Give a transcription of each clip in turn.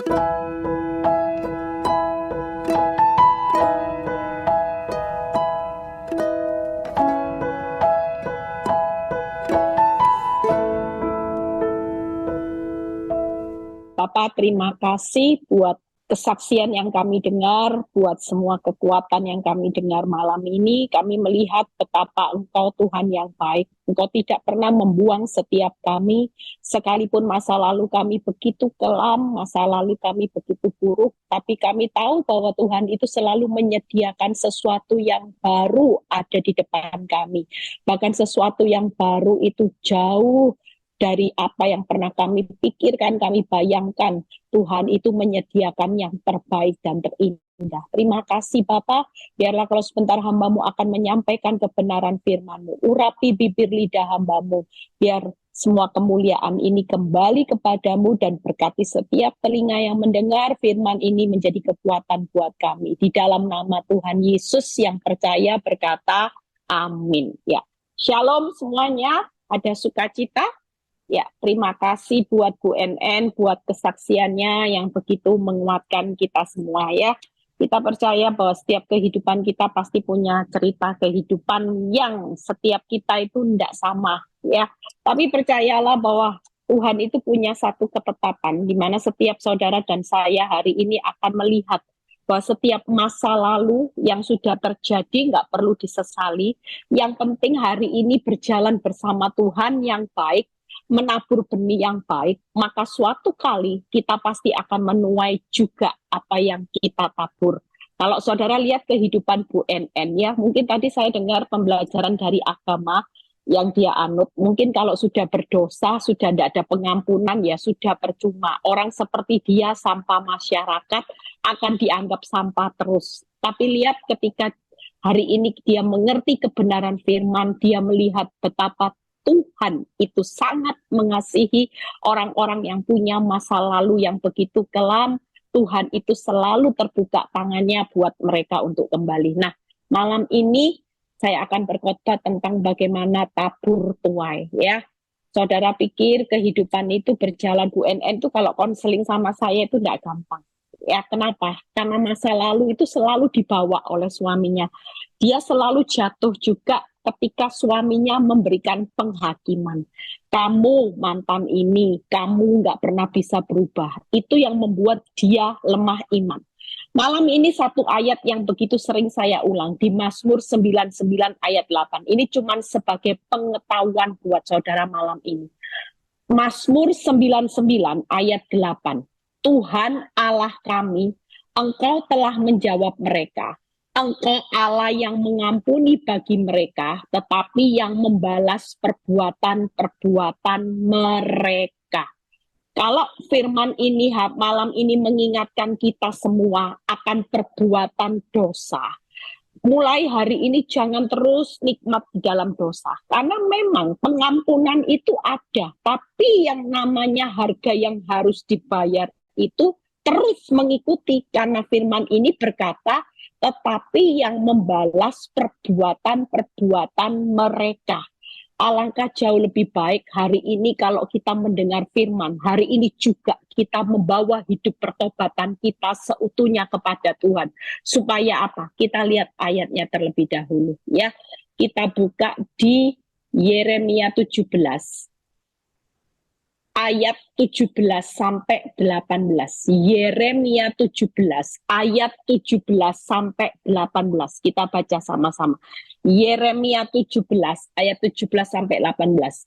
Bapak, terima kasih buat kesaksian yang kami dengar, buat semua kekuatan yang kami dengar malam ini. Kami melihat betapa Engkau Tuhan yang baik. Engkau tidak pernah membuang setiap kami, sekalipun masa lalu kami begitu kelam, masa lalu kami begitu buruk, tapi kami tahu bahwa Tuhan itu selalu menyediakan sesuatu yang baru ada di depan kami. Bahkan sesuatu yang baru itu jauh dari apa yang pernah kami pikirkan, kami bayangkan. Tuhan itu menyediakan yang terbaik dan terindah. Terima kasih Bapak, biarlah kalau sebentar hamba-Mu akan menyampaikan kebenaran firman-Mu. Urapi bibir lidah hamba-Mu, biar semua kemuliaan ini kembali kepadamu dan berkati setiap telinga yang mendengar firman ini menjadi kekuatan buat kami. Di dalam nama Tuhan Yesus yang percaya berkata, amin. Ya, shalom semuanya, ada sukacita. Ya, terima kasih buat Bu NN, buat kesaksiannya yang begitu menguatkan kita semua ya. Kita percaya bahwa setiap kehidupan kita pasti punya cerita kehidupan yang setiap kita itu tidak sama ya. Tapi percayalah bahwa Tuhan itu punya satu ketetapan di mana setiap saudara dan saya hari ini akan melihat bahwa setiap masa lalu yang sudah terjadi nggak perlu disesali. Yang penting hari ini berjalan bersama Tuhan yang baik, menabur benih yang baik, maka suatu kali kita pasti akan menuai juga apa yang kita tabur. Kalau saudara lihat kehidupan Bu NN ya, mungkin tadi saya dengar pembelajaran dari agama yang dia anut, mungkin kalau sudah berdosa, sudah tidak ada pengampunan ya sudah percuma. Orang seperti dia sampah masyarakat akan dianggap sampah terus. Tapi lihat ketika hari ini dia mengerti kebenaran firman, dia melihat betapa Tuhan itu sangat mengasihi orang-orang yang punya masa lalu yang begitu kelam. Tuhan itu selalu terbuka tangannya buat mereka untuk kembali. Nah, malam ini saya akan berkhotbah tentang bagaimana tabur tuai ya. Saudara pikir kehidupan itu berjalan, Bu NN itu kalau konseling sama saya itu tidak gampang. Ya, kenapa? Karena masa lalu itu selalu dibawa oleh suaminya. Dia selalu jatuh juga ketika suaminya memberikan penghakiman. Kamu mantan ini, kamu nggak pernah bisa berubah. Itu yang membuat dia lemah iman. Malam ini satu ayat yang begitu sering saya ulang di Mazmur 99 ayat 8. Ini cuma sebagai pengetahuan buat saudara malam ini. Mazmur 99 ayat 8. Tuhan Allah kami, Engkau telah menjawab mereka. Engkau Allah yang mengampuni bagi mereka, tetapi yang membalas perbuatan-perbuatan mereka. Kalau firman ini malam ini mengingatkan kita semua akan perbuatan dosa, mulai hari ini jangan terus nikmat di dalam dosa. Karena memang pengampunan itu ada, tapi yang namanya harga yang harus dibayar itu terus mengikuti. Karena firman ini berkata, tetapi yang membalas perbuatan-perbuatan mereka. Alangkah jauh lebih baik hari ini kalau kita mendengar firman, hari ini juga kita membawa hidup pertobatan kita seutuhnya kepada Tuhan. Supaya apa? Kita lihat ayatnya terlebih dahulu ya. Kita buka di Yeremia 17. Ayat 17 sampai 18. Yeremia 17 ayat 17 sampai 18. Kita baca sama-sama. Yeremia 17 ayat 17 sampai 18.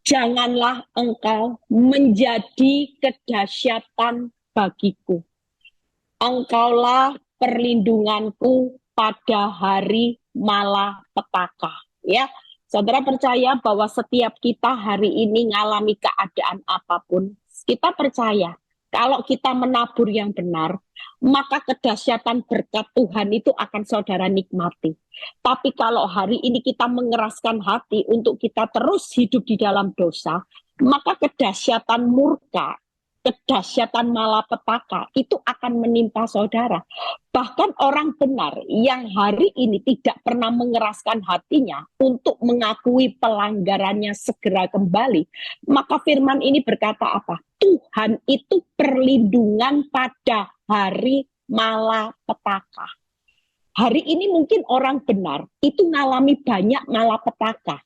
Janganlah engkau menjadi kedahsyatan bagiku. Engkaulah perlindunganku pada hari malapetaka. Ya. Saudara percaya bahwa setiap kita hari ini mengalami keadaan apapun, kita percaya kalau kita menabur yang benar, maka kedahsyatan berkat Tuhan itu akan saudara nikmati. Tapi kalau hari ini kita mengeraskan hati untuk kita terus hidup di dalam dosa, maka kedahsyatan murka, kedahsyatan malapetaka itu akan menimpa saudara. Bahkan orang benar yang hari ini tidak pernah mengeraskan hatinya untuk mengakui pelanggarannya segera kembali, maka firman ini berkata apa? Tuhan itu perlindungan pada hari malapetaka. Hari ini mungkin orang benar itu mengalami banyak malapetaka.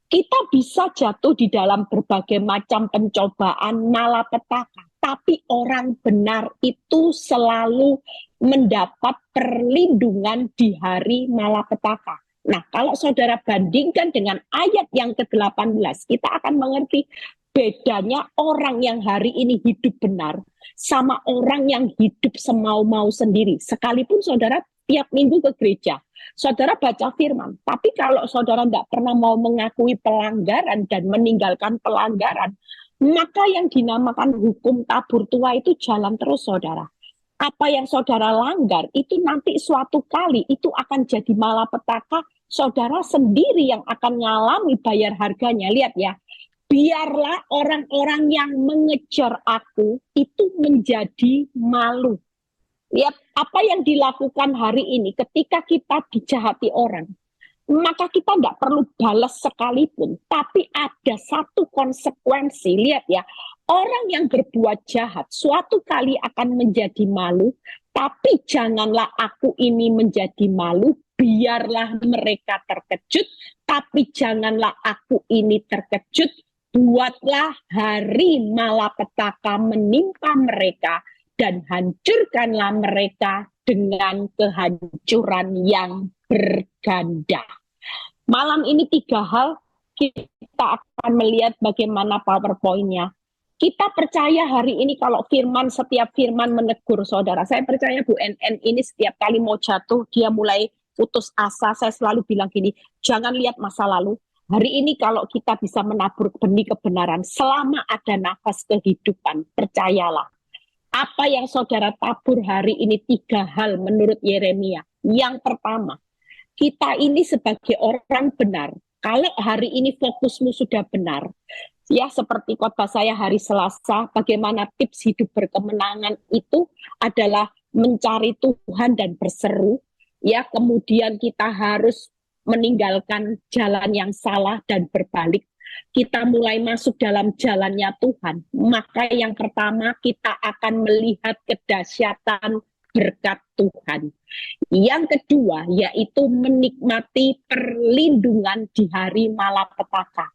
Kita bisa jatuh di dalam berbagai macam pencobaan malapetaka, tapi orang benar itu selalu mendapat perlindungan di hari malapetaka. Nah, kalau saudara bandingkan dengan ayat yang ke-18, kita akan mengerti bedanya orang yang hari ini hidup benar sama orang yang hidup semau-mau sendiri. Sekalipun saudara tiap minggu ke gereja, saudara baca firman, tapi kalau saudara tidak pernah mau mengakui pelanggaran dan meninggalkan pelanggaran, maka yang dinamakan hukum tabur tua itu jalan terus, saudara. Apa yang saudara langgar itu nanti suatu kali itu akan jadi malapetaka, saudara sendiri yang akan mengalami bayar harganya. Lihat ya, biarlah orang-orang yang mengejar aku itu menjadi malu. Lihat apa yang dilakukan hari ini ketika kita dijahati orang, maka kita tidak perlu balas sekalipun, tapi ada satu konsekuensi. Lihat ya, orang yang berbuat jahat suatu kali akan menjadi malu, tapi janganlah aku ini menjadi malu, biarlah mereka terkejut, tapi janganlah aku ini terkejut, buatlah hari malapetaka menimpa mereka, dan hancurkanlah mereka dengan kehancuran yang berganda. Malam ini 3 hal kita akan melihat bagaimana PowerPoint-nya. Kita percaya hari ini kalau setiap firman menegur saudara. Saya percaya Bu NN ini setiap kali mau jatuh, dia mulai putus asa. Saya selalu bilang gini, jangan lihat masa lalu. Hari ini kalau kita bisa menabur benih kebenaran, selama ada nafas kehidupan, percayalah. Apa yang saudara tabur hari ini 3 hal menurut Yeremia. Yang pertama, kita ini sebagai orang benar, kalau hari ini fokusmu sudah benar, ya seperti khotbah saya hari Selasa, bagaimana tips hidup berkemenangan itu adalah mencari Tuhan dan berseru, ya kemudian kita harus meninggalkan jalan yang salah dan berbalik. Kita mulai masuk dalam jalannya Tuhan, maka yang pertama kita akan melihat kedahsyatan berkat Tuhan. Yang kedua yaitu menikmati perlindungan di hari malapetaka.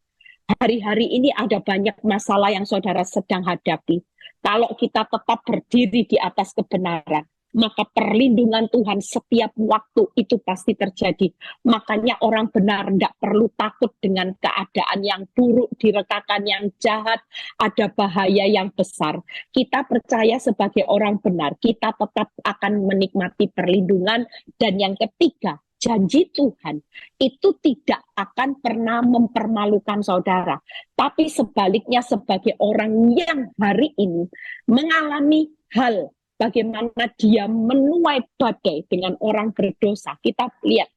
Hari-hari ini ada banyak masalah yang saudara sedang hadapi. Kalau kita tetap berdiri di atas kebenaran, maka perlindungan Tuhan setiap waktu itu pasti terjadi. Makanya orang benar tidak perlu takut dengan keadaan yang buruk, direkakan yang jahat, ada bahaya yang besar. Kita percaya sebagai orang benar, kita tetap akan menikmati perlindungan. Dan yang ketiga, janji Tuhan itu tidak akan pernah mempermalukan saudara. Tapi sebaliknya sebagai orang yang hari ini mengalami hal bagaimana dia menuai badai dengan orang berdosa. Kita lihat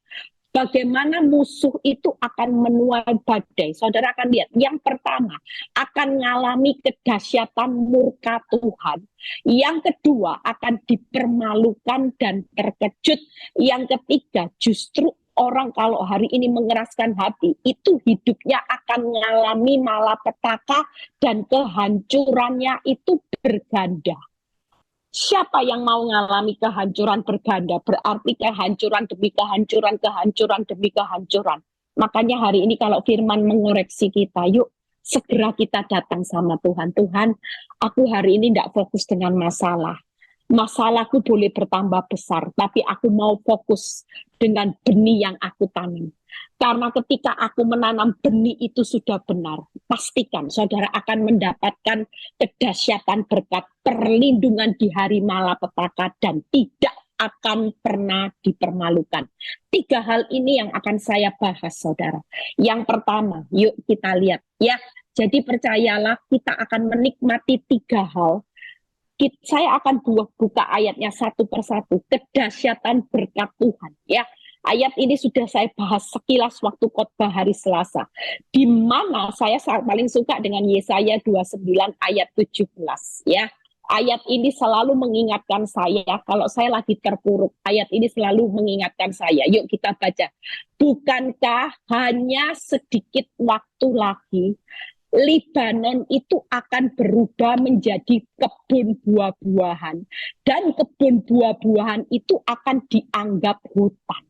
bagaimana musuh itu akan menuai badai. Saudara akan lihat, yang pertama akan mengalami kedahsyatan murka Tuhan. Yang kedua akan dipermalukan dan terkejut. Yang ketiga justru orang kalau hari ini mengeraskan hati, itu hidupnya akan mengalami malapetaka dan kehancurannya itu berganda. Siapa yang mau mengalami kehancuran berganda? Berarti kehancuran demi kehancuran, kehancuran demi kehancuran. Makanya hari ini kalau firman mengoreksi kita, yuk segera kita datang sama Tuhan. Tuhan, aku hari ini tidak fokus dengan masalah. Masalahku boleh bertambah besar, tapi aku mau fokus dengan benih yang aku tanam. Karena ketika aku menanam benih itu sudah benar, pastikan saudara akan mendapatkan kedahsyatan berkat perlindungan di hari malapetaka dan tidak akan pernah dipermalukan. 3 hal ini yang akan saya bahas, saudara. Yang pertama, yuk kita lihat ya. Jadi percayalah kita akan menikmati 3 hal. Saya akan buka ayatnya satu persatu. Kedahsyatan berkat Tuhan ya. Ayat ini sudah saya bahas sekilas waktu khotbah hari Selasa. Di mana saya paling suka dengan Yesaya 29 ayat 17 ya. Ayat ini selalu mengingatkan saya, kalau saya lagi terpuruk, ayat ini selalu mengingatkan saya. Yuk kita baca. Bukankah hanya sedikit waktu lagi, Libanon itu akan berubah menjadi kebun buah-buahan. Dan kebun buah-buahan itu akan dianggap hutan.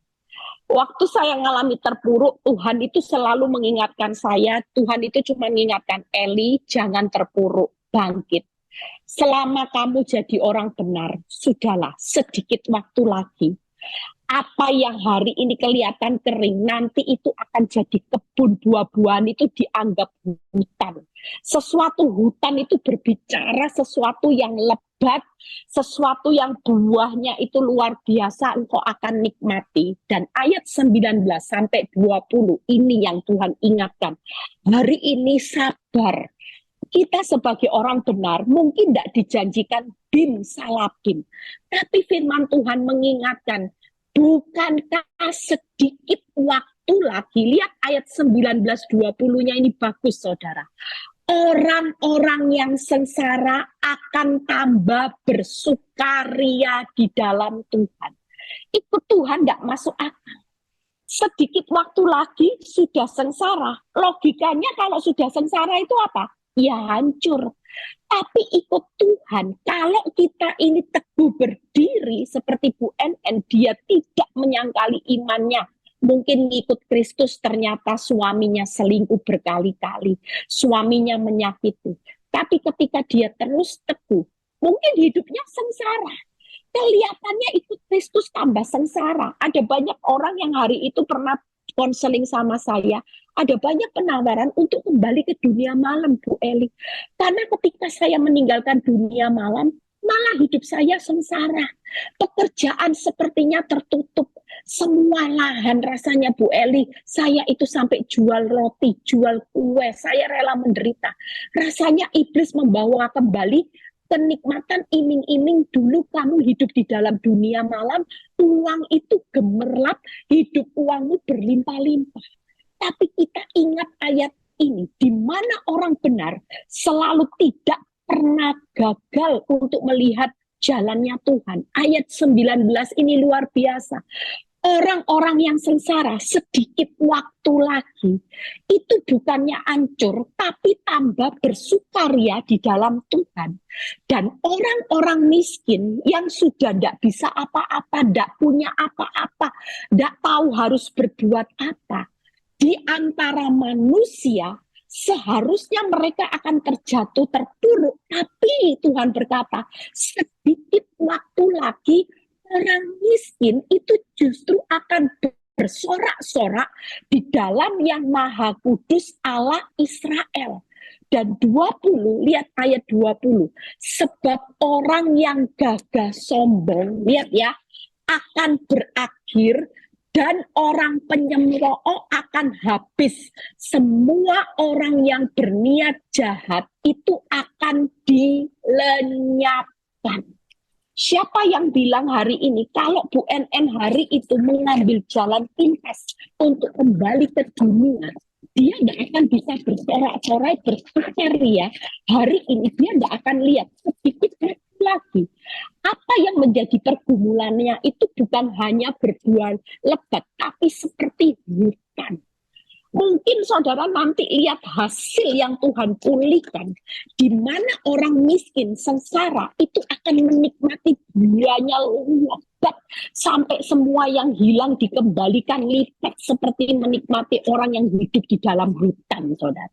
Waktu saya mengalami terpuruk, Tuhan itu selalu mengingatkan saya, Tuhan itu cuma mengingatkan, Eli, jangan terpuruk, bangkit. Selama kamu jadi orang benar, sudahlah, sedikit waktu lagi. Apa yang hari ini kelihatan kering, nanti itu akan jadi kebun buah-buahan, itu dianggap hutan. Sesuatu hutan itu berbicara sesuatu yang lebat, sesuatu yang buahnya itu luar biasa, engkau akan nikmati. Dan ayat 19 sampai 20 ini yang Tuhan ingatkan. Hari ini sabar. Kita sebagai orang benar mungkin tidak dijanjikan bim salabim. Tapi firman Tuhan mengingatkan, bukankah sedikit waktu lagi, lihat ayat 19-20-nya ini bagus saudara. Orang-orang yang sengsara akan tambah bersukaria di dalam Tuhan. Ikut Tuhan tidak masuk akal. Sedikit waktu lagi sudah sengsara. Logikanya kalau sudah sengsara itu apa? Ya hancur. Tapi ikut Tuhan, kalau kita ini teguh berdiri seperti Bu NN, dia tidak menyangkali imannya. Mungkin ngikut Kristus ternyata suaminya selingkuh berkali-kali, suaminya menyakiti. Tapi ketika dia terus teguh, mungkin hidupnya sengsara. Kelihatannya ikut Kristus tambah sengsara. Ada banyak orang yang hari itu pernah konseling sama saya, ada banyak penawaran untuk kembali ke dunia malam, Bu Eli. Karena ketika saya meninggalkan dunia malam, malah hidup saya sengsara. Pekerjaan sepertinya tertutup. Semua lahan rasanya, Bu Eli, saya itu sampai jual roti, jual kue, saya rela menderita. Rasanya iblis membawa kembali kenikmatan iming-iming. Dulu kamu hidup di dalam dunia malam, uang itu gemerlap, hidup uangmu berlimpah-limpah. Tapi kita ingat ayat ini, di mana orang benar selalu tidak pernah gagal untuk melihat jalannya Tuhan. Ayat 19 ini luar biasa. Orang-orang yang sengsara sedikit waktu lagi itu bukannya hancur, tapi tambah bersukaria di dalam Tuhan. Dan orang-orang miskin yang sudah tidak bisa apa-apa, tidak punya apa-apa, tidak tahu harus berbuat apa, di antara manusia seharusnya mereka akan terjatuh terpuruk, tapi Tuhan berkata sedikit waktu lagi orang miskin itu justru akan bersorak-sorak di dalam yang maha kudus Allah Israel. Dan 20, lihat ayat 20. Sebab orang yang gagah sombong, lihat ya, akan berakhir dan orang penyemroo akan habis. Semua orang yang berniat jahat itu akan dilenyapkan. Siapa yang bilang hari ini kalau Bu NN hari itu mengambil jalan pintas untuk kembali ke dunia, dia tidak akan bisa bersorak-sorai, bersukaria. Hari ini dia tidak akan lihat sedikit lagi. Apa yang menjadi pergumulannya itu bukan hanya berbuah lebat, tapi seperti hutan. Mungkin saudara nanti lihat hasil yang Tuhan pulihkan, di mana orang miskin sengsara itu akan menikmati buahnya lebat sampai semua yang hilang dikembalikan lipat seperti menikmati orang yang hidup di dalam hutan, saudara.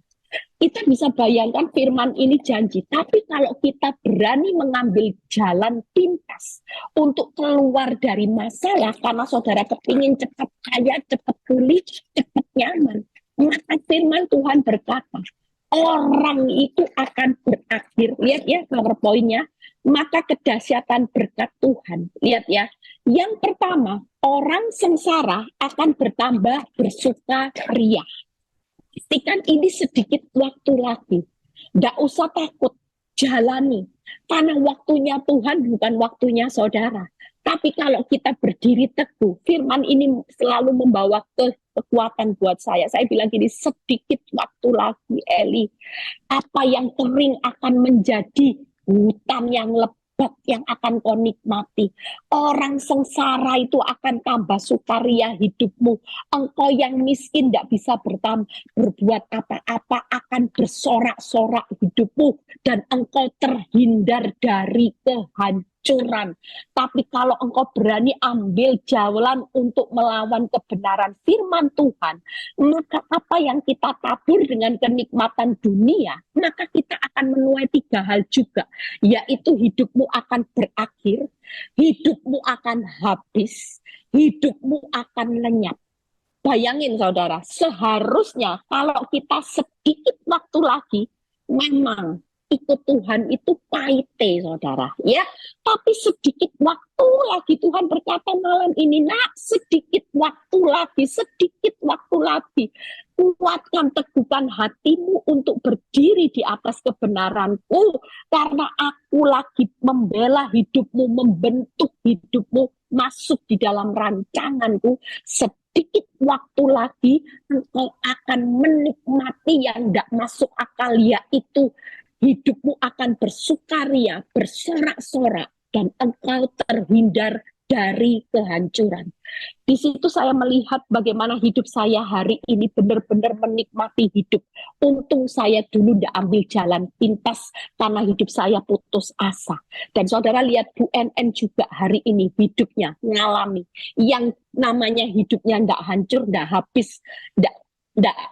Kita bisa bayangkan firman ini janji, tapi kalau kita berani mengambil jalan pintas untuk keluar dari masalah, karena saudara kepingin cepat kaya, cepat pulih, cepat nyaman, maka firman Tuhan berkata, orang itu akan berakhir, lihat ya PowerPoint-nya, maka kedahsyatan berkat Tuhan, lihat ya, yang pertama, orang sengsara akan bertambah bersukaria. Pastikan ini sedikit waktu lagi. Tidak usah takut, jalani. Karena waktunya Tuhan bukan waktunya saudara. Tapi kalau kita berdiri teguh, firman ini selalu membawa kekuatan buat saya. Saya bilang gini, sedikit waktu lagi Eli. Apa yang kering akan menjadi hutan yang lebat yang akan kau nikmati. Orang sengsara itu akan tambah sukaria hidupmu. Engkau yang miskin tidak bisa berbuat apa-apa akan bersorak-sorak hidupmu. Dan engkau terhindar dari kehancuran. Tapi kalau engkau berani ambil jalan untuk melawan kebenaran firman Tuhan, maka apa yang kita tabur dengan kenikmatan dunia, maka kita akan menuai 3 hal juga, yaitu hidupmu akan berakhir, hidupmu akan habis, hidupmu akan lenyap. Bayangin saudara, seharusnya kalau kita sedikit waktu lagi, memang ikut Tuhan itu pahite saudara, ya. Tapi sedikit waktu lagi Tuhan berkata malam ini, nak, sedikit waktu lagi. Kuatkan, teguhkan hatimu untuk berdiri di atas kebenaranku, karena aku lagi membela hidupmu, membentuk hidupmu, masuk di dalam rancanganku. Sedikit waktu lagi engkau akan menikmati yang tidak masuk akal, yaitu hidupmu akan bersukaria, bersorak-sorak, dan engkau terhindar dari kehancuran. Di situ saya melihat bagaimana hidup saya hari ini benar-benar menikmati hidup. Untung saya dulu tidak ambil jalan pintas karena hidup saya putus asa. Dan saudara lihat Bu NN juga hari ini hidupnya mengalami yang namanya hidupnya tidak hancur, tidak habis, tidak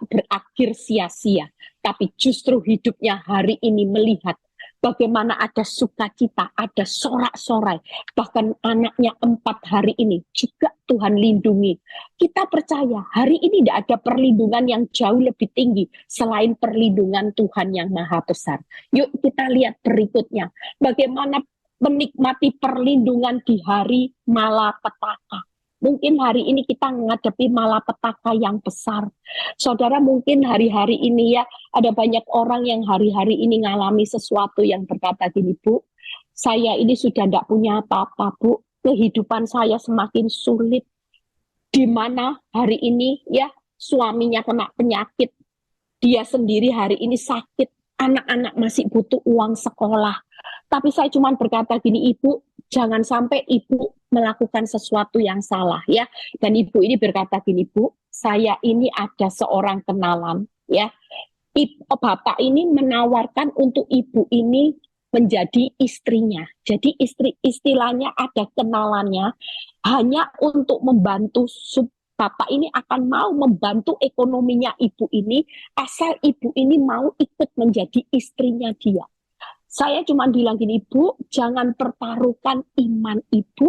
berakhir sia-sia. Tapi justru hidupnya hari ini melihat bagaimana ada sukacita, ada sorak-sorai. Bahkan anaknya 4 hari ini juga Tuhan lindungi. Kita percaya hari ini tidak ada perlindungan yang jauh lebih tinggi selain perlindungan Tuhan yang maha besar. Yuk kita lihat berikutnya. Bagaimana menikmati perlindungan di hari malapetaka. Mungkin hari ini kita menghadapi malapetaka yang besar. Saudara, mungkin hari-hari ini ya, ada banyak orang yang hari-hari ini ngalami sesuatu yang berkata gini, Bu, saya ini sudah tidak punya apa-apa, Bu. Kehidupan saya semakin sulit. Di mana hari ini ya, suaminya kena penyakit. Dia sendiri hari ini sakit. Anak-anak masih butuh uang sekolah. Tapi saya cuma berkata gini, Ibu, jangan sampai Ibu melakukan sesuatu yang salah ya. Dan Ibu ini berkata gini, Bu, saya ini ada seorang kenalan ya. Bapak ini menawarkan untuk Ibu ini menjadi istrinya. Jadi istilahnya ada kenalannya hanya untuk membantu Bapak ini akan mau membantu ekonominya Ibu ini asal Ibu ini mau ikut menjadi istrinya dia. Saya cuma bilang gini, Bu, jangan pertaruhkan iman Ibu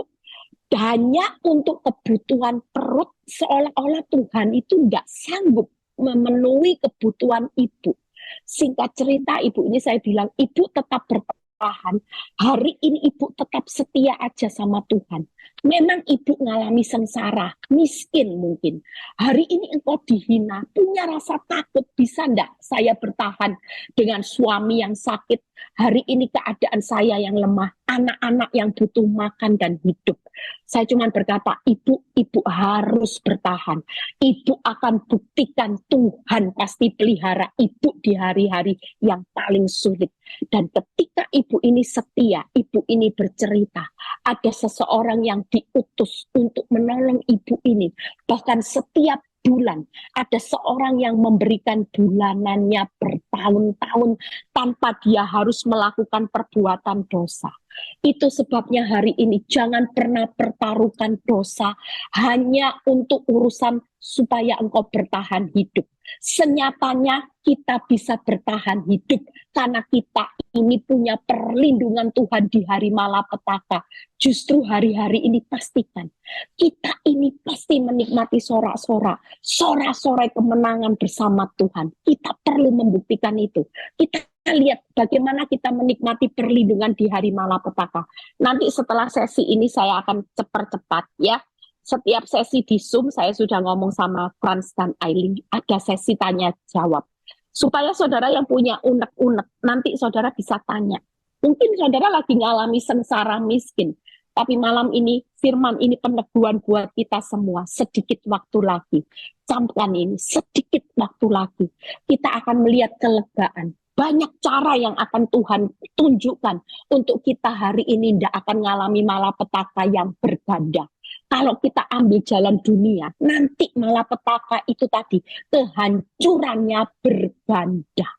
hanya untuk kebutuhan perut, seolah-olah Tuhan itu tidak sanggup memenuhi kebutuhan Ibu. Singkat cerita, Ibu ini saya bilang, Ibu tetap bertahan. Hari ini Ibu tetap setia aja sama Tuhan. Memang Ibu ngalami sengsara, miskin mungkin. Hari ini engkau dihina, punya rasa takut, bisa enggak saya bertahan dengan suami yang sakit? Hari ini keadaan saya yang lemah, anak-anak yang butuh makan dan hidup. Saya cuma berkata, Ibu harus bertahan. Ibu akan buktikan Tuhan pasti pelihara Ibu di hari-hari yang paling sulit. Dan ketika Ibu ini setia, Ibu ini bercerita, ada seseorang yang diutus untuk menolong Ibu ini. Bahkan setiap bulan ada seorang yang memberikan bulanannya bertahun-tahun tanpa dia harus melakukan perbuatan dosa. Itu sebabnya hari ini jangan pernah pertaruhkan dosa hanya untuk urusan supaya engkau bertahan hidup. Senyatanya kita bisa bertahan hidup karena kita ini punya perlindungan Tuhan di hari malapetaka. Justru hari-hari ini pastikan kita ini pasti menikmati sorak-sorak, sorak-sorai kemenangan bersama Tuhan. Kita perlu membuktikan itu. Kita lihat bagaimana kita menikmati perlindungan di hari malapetaka. Nanti setelah sesi ini saya akan cepat-cepat ya. Setiap sesi di Zoom saya sudah ngomong sama Frans dan Aileen, ada sesi tanya jawab. Supaya saudara yang punya unek-unek, nanti saudara bisa tanya. Mungkin saudara lagi ngalami sengsara miskin, tapi malam ini firman ini peneguhan buat kita semua. Sedikit waktu lagi, camkan ini, sedikit waktu lagi. Kita akan melihat kelegaan. Banyak cara yang akan Tuhan tunjukkan untuk kita hari ini tidak akan mengalami malapetaka yang berganda. Kalau kita ambil jalan dunia, nanti malapetaka itu tadi, kehancurannya berganda.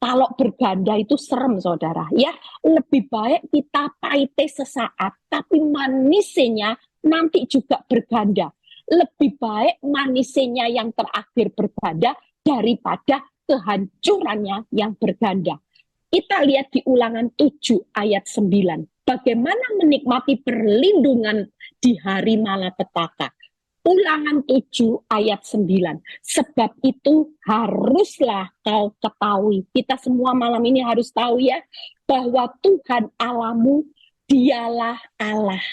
Kalau berganda itu serem, saudara. Ya, lebih baik kita pahite sesaat, tapi manisnya nanti juga berganda. Lebih baik manisnya yang terakhir berganda daripada kehancurannya yang berganda. Kita lihat di Ulangan 7 ayat 9. Bagaimana menikmati perlindungan di hari malapetaka. Ulangan 7 ayat 9. Sebab itu haruslah kau ketahui. Kita semua malam ini harus tahu ya, bahwa Tuhan Allahmu dialah Allah.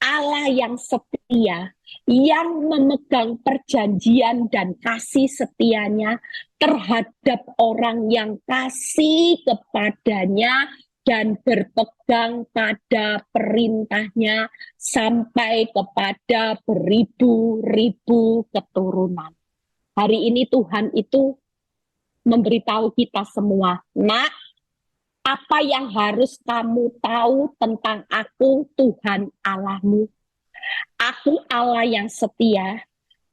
Allah yang setia, yang memegang perjanjian dan kasih setianya terhadap orang yang kasih kepadanya dan berpegang pada perintahnya sampai kepada beribu-ribu keturunan. Hari ini Tuhan itu memberitahu kita semua, nak, apa yang harus kamu tahu tentang aku, Tuhan Allahmu? Aku Allah yang setia,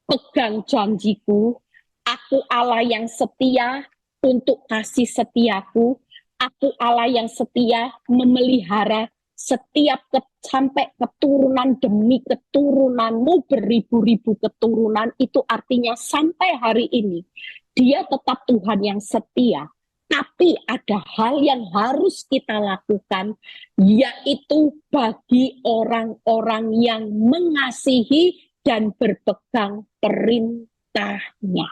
pegang janjiku. Aku Allah yang setia untuk kasih setiaku. Aku Allah yang setia memelihara setiap sampai keturunan demi keturunanmu, beribu-ribu keturunan. Itu artinya sampai hari ini, Dia tetap Tuhan yang setia. Tapi ada hal yang harus kita lakukan, yaitu bagi orang-orang yang mengasihi dan berpegang perintahnya.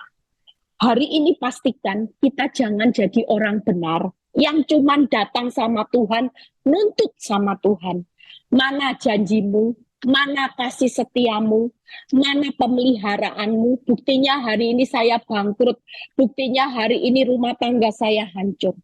Hari ini pastikan kita jangan jadi orang benar yang cuma datang sama Tuhan, nuntut sama Tuhan. Mana janjimu? Mana kasih setiamu? Mana pemeliharaanmu? Buktinya hari ini saya bangkrut. Buktinya hari ini rumah tangga saya hancur.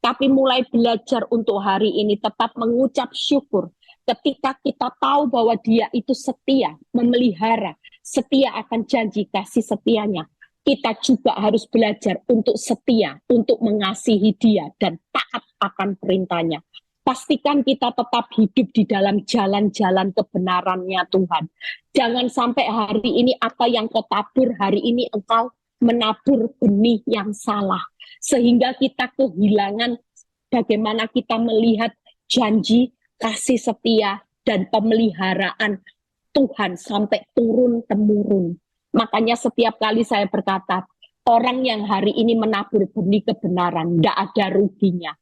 Tapi mulai belajar untuk hari ini tetap mengucap syukur. Ketika kita tahu bahwa Dia itu setia, memelihara, setia akan janji kasih setianya. Kita juga harus belajar untuk setia, untuk mengasihi Dia dan taat akan perintahnya. Pastikan kita tetap hidup di dalam jalan-jalan kebenarannya Tuhan. Jangan sampai hari ini apa yang kau tabur, hari ini engkau menabur benih yang salah. Sehingga kita kehilangan bagaimana kita melihat janji, kasih setia, dan pemeliharaan Tuhan sampai turun-temurun. Makanya setiap kali saya berkata, orang yang hari ini menabur benih kebenaran, tidak ada ruginya.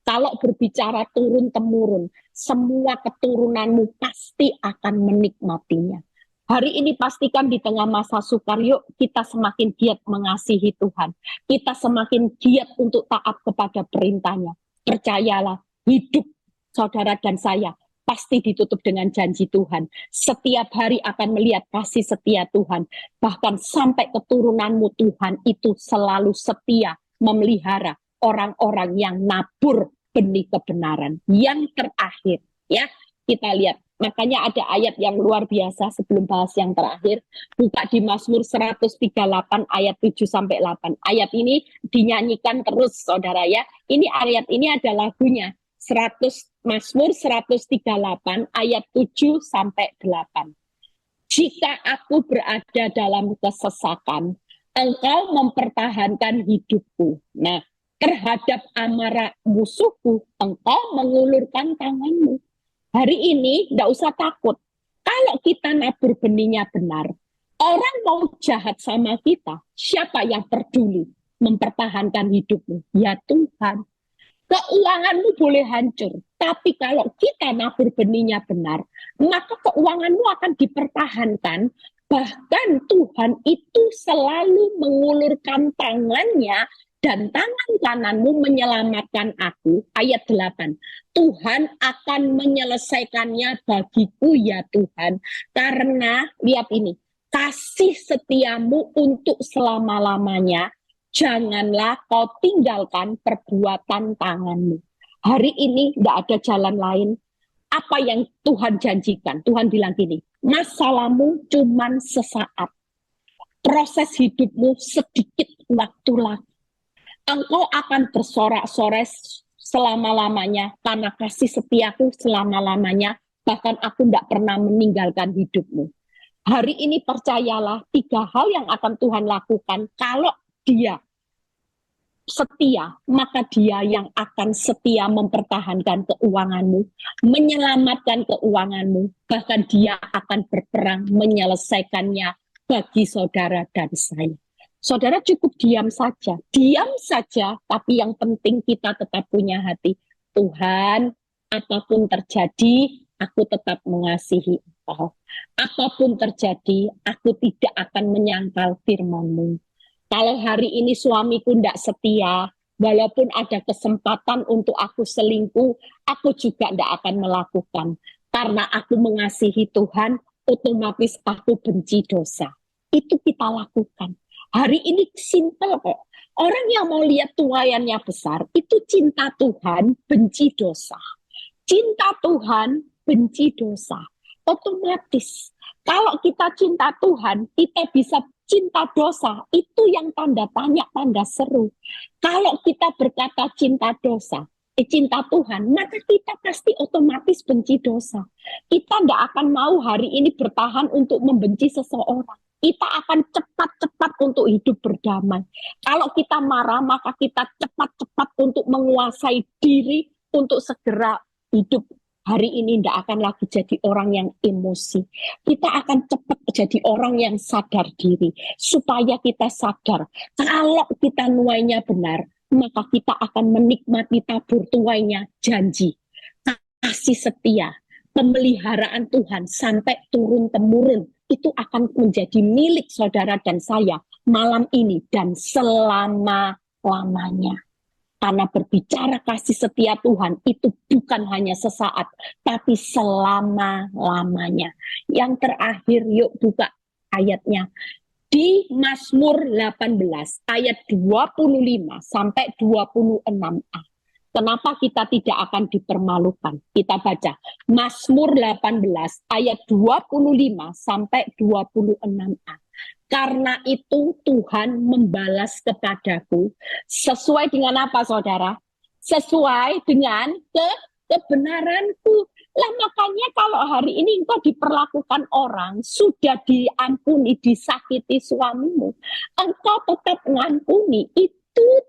Kalau berbicara turun-temurun, semua keturunanmu pasti akan menikmatinya. Hari ini pastikan di tengah masa sukar, yuk kita semakin giat mengasihi Tuhan. Kita semakin giat untuk taat kepada perintahnya. Percayalah, hidup saudara dan saya pasti ditutup dengan janji Tuhan. Setiap hari akan melihat kasih setia Tuhan. Bahkan sampai keturunanmu Tuhan itu selalu setia memelihara orang-orang yang nabur benih kebenaran. Yang terakhir, ya kita lihat. Makanya ada ayat yang luar biasa sebelum bahas yang terakhir. Buka di Mazmur 138 ayat 7-8. Ayat ini dinyanyikan terus saudara ya. Ini ayat ini ada lagunya. Mazmur 138 ayat 7-8. Jika aku berada dalam kesesakan, engkau mempertahankan hidupku. Nah, terhadap amarah musuhku, engkau mengulurkan tanganmu. Hari ini tidak usah takut. Kalau kita nabur benihnya benar, orang mau jahat sama kita, siapa yang peduli mempertahankan hidupmu? Ya Tuhan. Keuanganmu boleh hancur, tapi kalau kita nabur benihnya benar, maka keuanganmu akan dipertahankan. Bahkan Tuhan itu selalu mengulurkan tangannya dan tangan kananmu menyelamatkan aku. Ayat 8. Tuhan akan menyelesaikannya bagiku ya Tuhan. Karena, lihat ini, kasih setiamu untuk selama-lamanya. Janganlah kau tinggalkan perbuatan tanganmu. Hari ini tidak ada jalan lain. Apa yang Tuhan janjikan? Tuhan bilang gini, masalahmu cuman sesaat. Proses hidupmu sedikit waktu lagi. Engkau akan bersorak-sorai selama-lamanya, karena kasih setiaku selama-lamanya, bahkan aku tidak pernah meninggalkan hidupmu. Hari ini percayalah 3 hal yang akan Tuhan lakukan. Kalau dia setia, maka dia yang akan setia mempertahankan keuanganmu, menyelamatkan keuanganmu, bahkan dia akan berperang menyelesaikannya bagi saudara dan saya. Saudara cukup diam saja, tapi yang penting kita tetap punya hati. Tuhan, apapun terjadi, aku tetap mengasihi Engkau. Apapun terjadi, aku tidak akan menyangkal firman-Mu. Kalau hari ini suamiku tidak setia, walaupun ada kesempatan untuk aku selingkuh, aku juga tidak akan melakukan. Karena aku mengasihi Tuhan, otomatis aku benci dosa. Itu kita lakukan. Hari ini simple kok. Orang yang mau lihat tuaiannya besar, itu cinta Tuhan, benci dosa. Cinta Tuhan, benci dosa. Otomatis. Kalau kita cinta Tuhan, kita bisa cinta dosa. Itu yang tanda tanya, tanda seru. Kalau kita berkata cinta dosa, cinta Tuhan, maka kita pasti otomatis benci dosa. Kita tidak akan mau hari ini bertahan untuk membenci seseorang. Kita akan cepat-cepat untuk hidup berdamai. Kalau kita marah, maka kita cepat-cepat untuk menguasai diri untuk segera hidup. Hari ini tidak akan lagi jadi orang yang emosi. Kita akan cepat jadi orang yang sadar diri. Supaya kita sadar, kalau kita nuainya benar, maka kita akan menikmati tabur tuainya janji. Kasih setia, pemeliharaan Tuhan sampai turun-temurun. Itu akan menjadi milik saudara dan saya malam ini dan selama-lamanya. Karena berbicara kasih setia Tuhan itu bukan hanya sesaat, tapi selama-lamanya. Yang terakhir, yuk buka ayatnya. Di Mazmur 18 ayat 25 sampai 26a. Kenapa kita tidak akan dipermalukan? Kita baca Mazmur 18 ayat 25 sampai 26a. Karena itu Tuhan membalas kepadaku sesuai dengan apa, saudara? Sesuai dengan kebenaranku. Lah makanya kalau hari ini engkau diperlakukan orang, sudah diampuni, disakiti suamimu, engkau tetap mengampuni, itu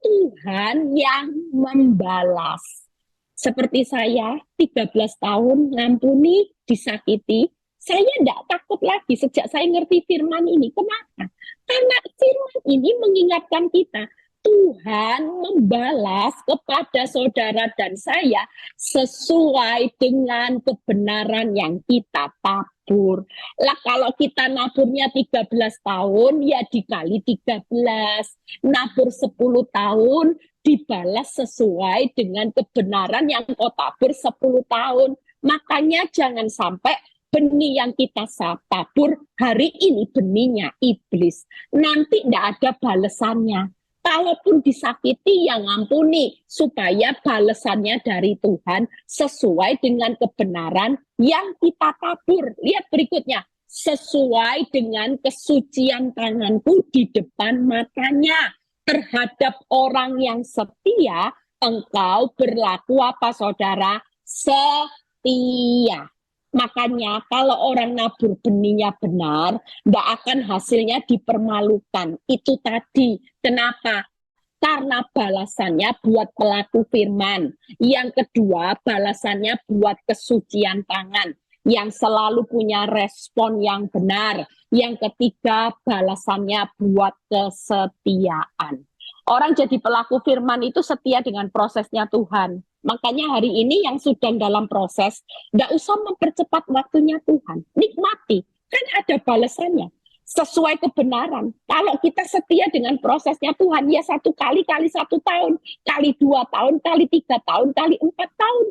Tuhan yang membalas. Seperti saya, 13 tahun ngampuni, disakiti, saya tidak takut lagi sejak saya ngerti firman ini. Kenapa? Karena firman ini mengingatkan kita, Tuhan membalas kepada saudara dan saya sesuai dengan kebenaran yang kita tabur. Lah kalau kita naburnya 13 tahun, ya dikali 13. Nabur 10 tahun, dibalas sesuai dengan kebenaran yang kau tabur 10 tahun. Makanya jangan sampai benih yang kita tabur hari ini benihnya iblis. Nanti tidak ada balasannya. Kalaupun disakiti, yang ngampuni supaya balasannya dari Tuhan sesuai dengan kebenaran yang kita tabur. Lihat berikutnya, sesuai dengan kesucian tanganku di depan matanya. Terhadap orang yang setia, engkau berlaku apa, saudara? Setia. Makanya kalau orang nabur benihnya benar, tidak akan hasilnya dipermalukan. Itu tadi. Kenapa? Karena balasannya buat pelaku firman. Yang kedua, balasannya buat kesucian tangan. Yang selalu punya respon yang benar. Yang ketiga, balasannya buat kesetiaan. Orang jadi pelaku firman itu setia dengan prosesnya Tuhan. Makanya hari ini yang sedang dalam proses, tidak usah mempercepat waktunya Tuhan. Nikmati, kan ada balasannya. Sesuai kebenaran. Kalau kita setia dengan prosesnya Tuhan, ya 1 kali, kali 1 tahun, kali 2 tahun, kali 3 tahun, kali 4 tahun.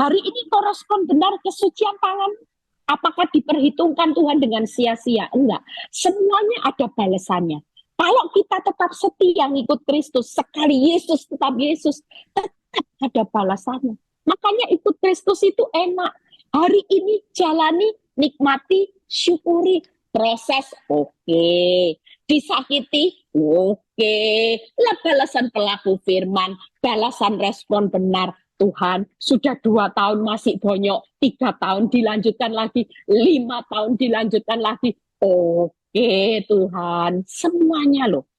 Hari ini korespon benar kesucian tangan. Apakah diperhitungkan Tuhan dengan sia-sia? Enggak. Semuanya ada balasannya. Kalau kita tetap setia ngikut Kristus, sekali Yesus tetap Yesus, tetap ada balasannya. Makanya ikut Kristus itu enak. Hari ini jalani, nikmati, syukuri. Proses oke. disakiti, oke, lah balasan pelaku firman, balasan respon benar, Tuhan sudah 2 tahun masih bonyok, 3 tahun dilanjutkan lagi, 5 tahun dilanjutkan lagi, oke Tuhan, semuanya loh.